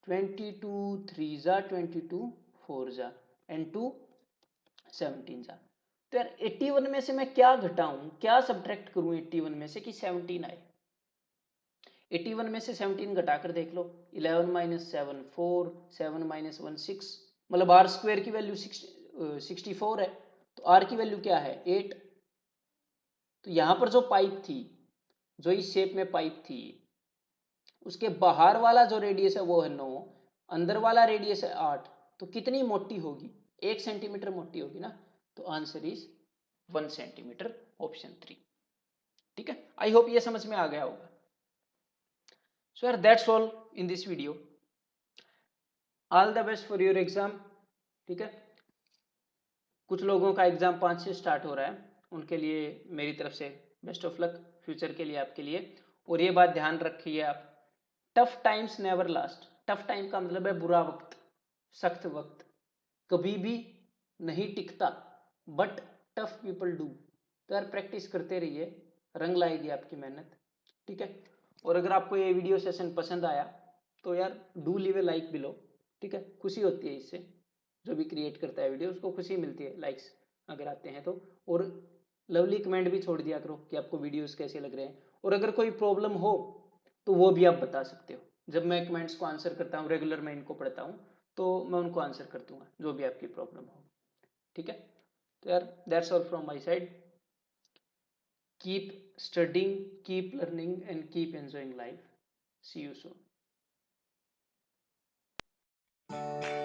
Speaker 2: 22, 3 जा 22, 4 जा एंड 2 17 जा। तो यार 81 में से मैं क्या घटाऊं, क्या सब्ट्रैक्ट करूं 81 में से कि 17 आए। 81 में से 17 घटाकर देख लो, 11 - 7 4, 7 - 1 6, मतलब आर स्क्वायर की वैल्यू 64 है, तो आर की वैल्यू क्या है 8। तो यहां पर जो पाइप थी, जो इस शेप में पाइप थी, उसके बाहर वाला जो रेडियस है वो है 9, अंदर वाला रेडियस है 8, तो कितनी मोटी होगी 1 सेंटीमीटर मोटी होगी ना। तो आंसर इज 1 सेंटीमीटर, ऑप्शन 3। ठीक है, आई होप ये समझ में आ गया होगा। So यार that's all in this video. All the best for your exam. ठीक है, कुछ लोगों का एग्जाम 5 से स्टार्ट हो रहा है, उनके लिए मेरी तरफ से बेस्ट ऑफ लक फ्यूचर के लिए आपके लिए। और ये बात ध्यान रखिए आप, tough times never last. Tough time का मतलब है बुरा वक्त, सख्त वक्त कभी भी नहीं टिकता, बट टफ पीपल डू। तो यार प्रैक्टिस करते रहिए, रंग लाएगी आपकी मेहनत। ठीक है, और अगर आपको ये वीडियो सेशन पसंद आया तो यार do leave A like below. ठीक है, खुशी होती है इससे, जो भी क्रिएट करता है वीडियो उसको खुशी मिलती है लाइक्स अगर आते हैं तो। और लवली कमेंट भी छोड़ दिया करो कि आपको वीडियोस कैसे लग रहे हैं, और अगर कोई प्रॉब्लम हो तो वो भी आप बता सकते हो। जब मैं कमेंट्स को आंसर करता हूँ, रेगुलर मैं इनको पढ़ता हूँ, तो मैं उनको आंसर कर दूंगा जो भी आपकी प्रॉब्लम हो। ठीक है, तो यार that's all from my side. Keep studying, keep learning and keep enjoying life. See you soon. है।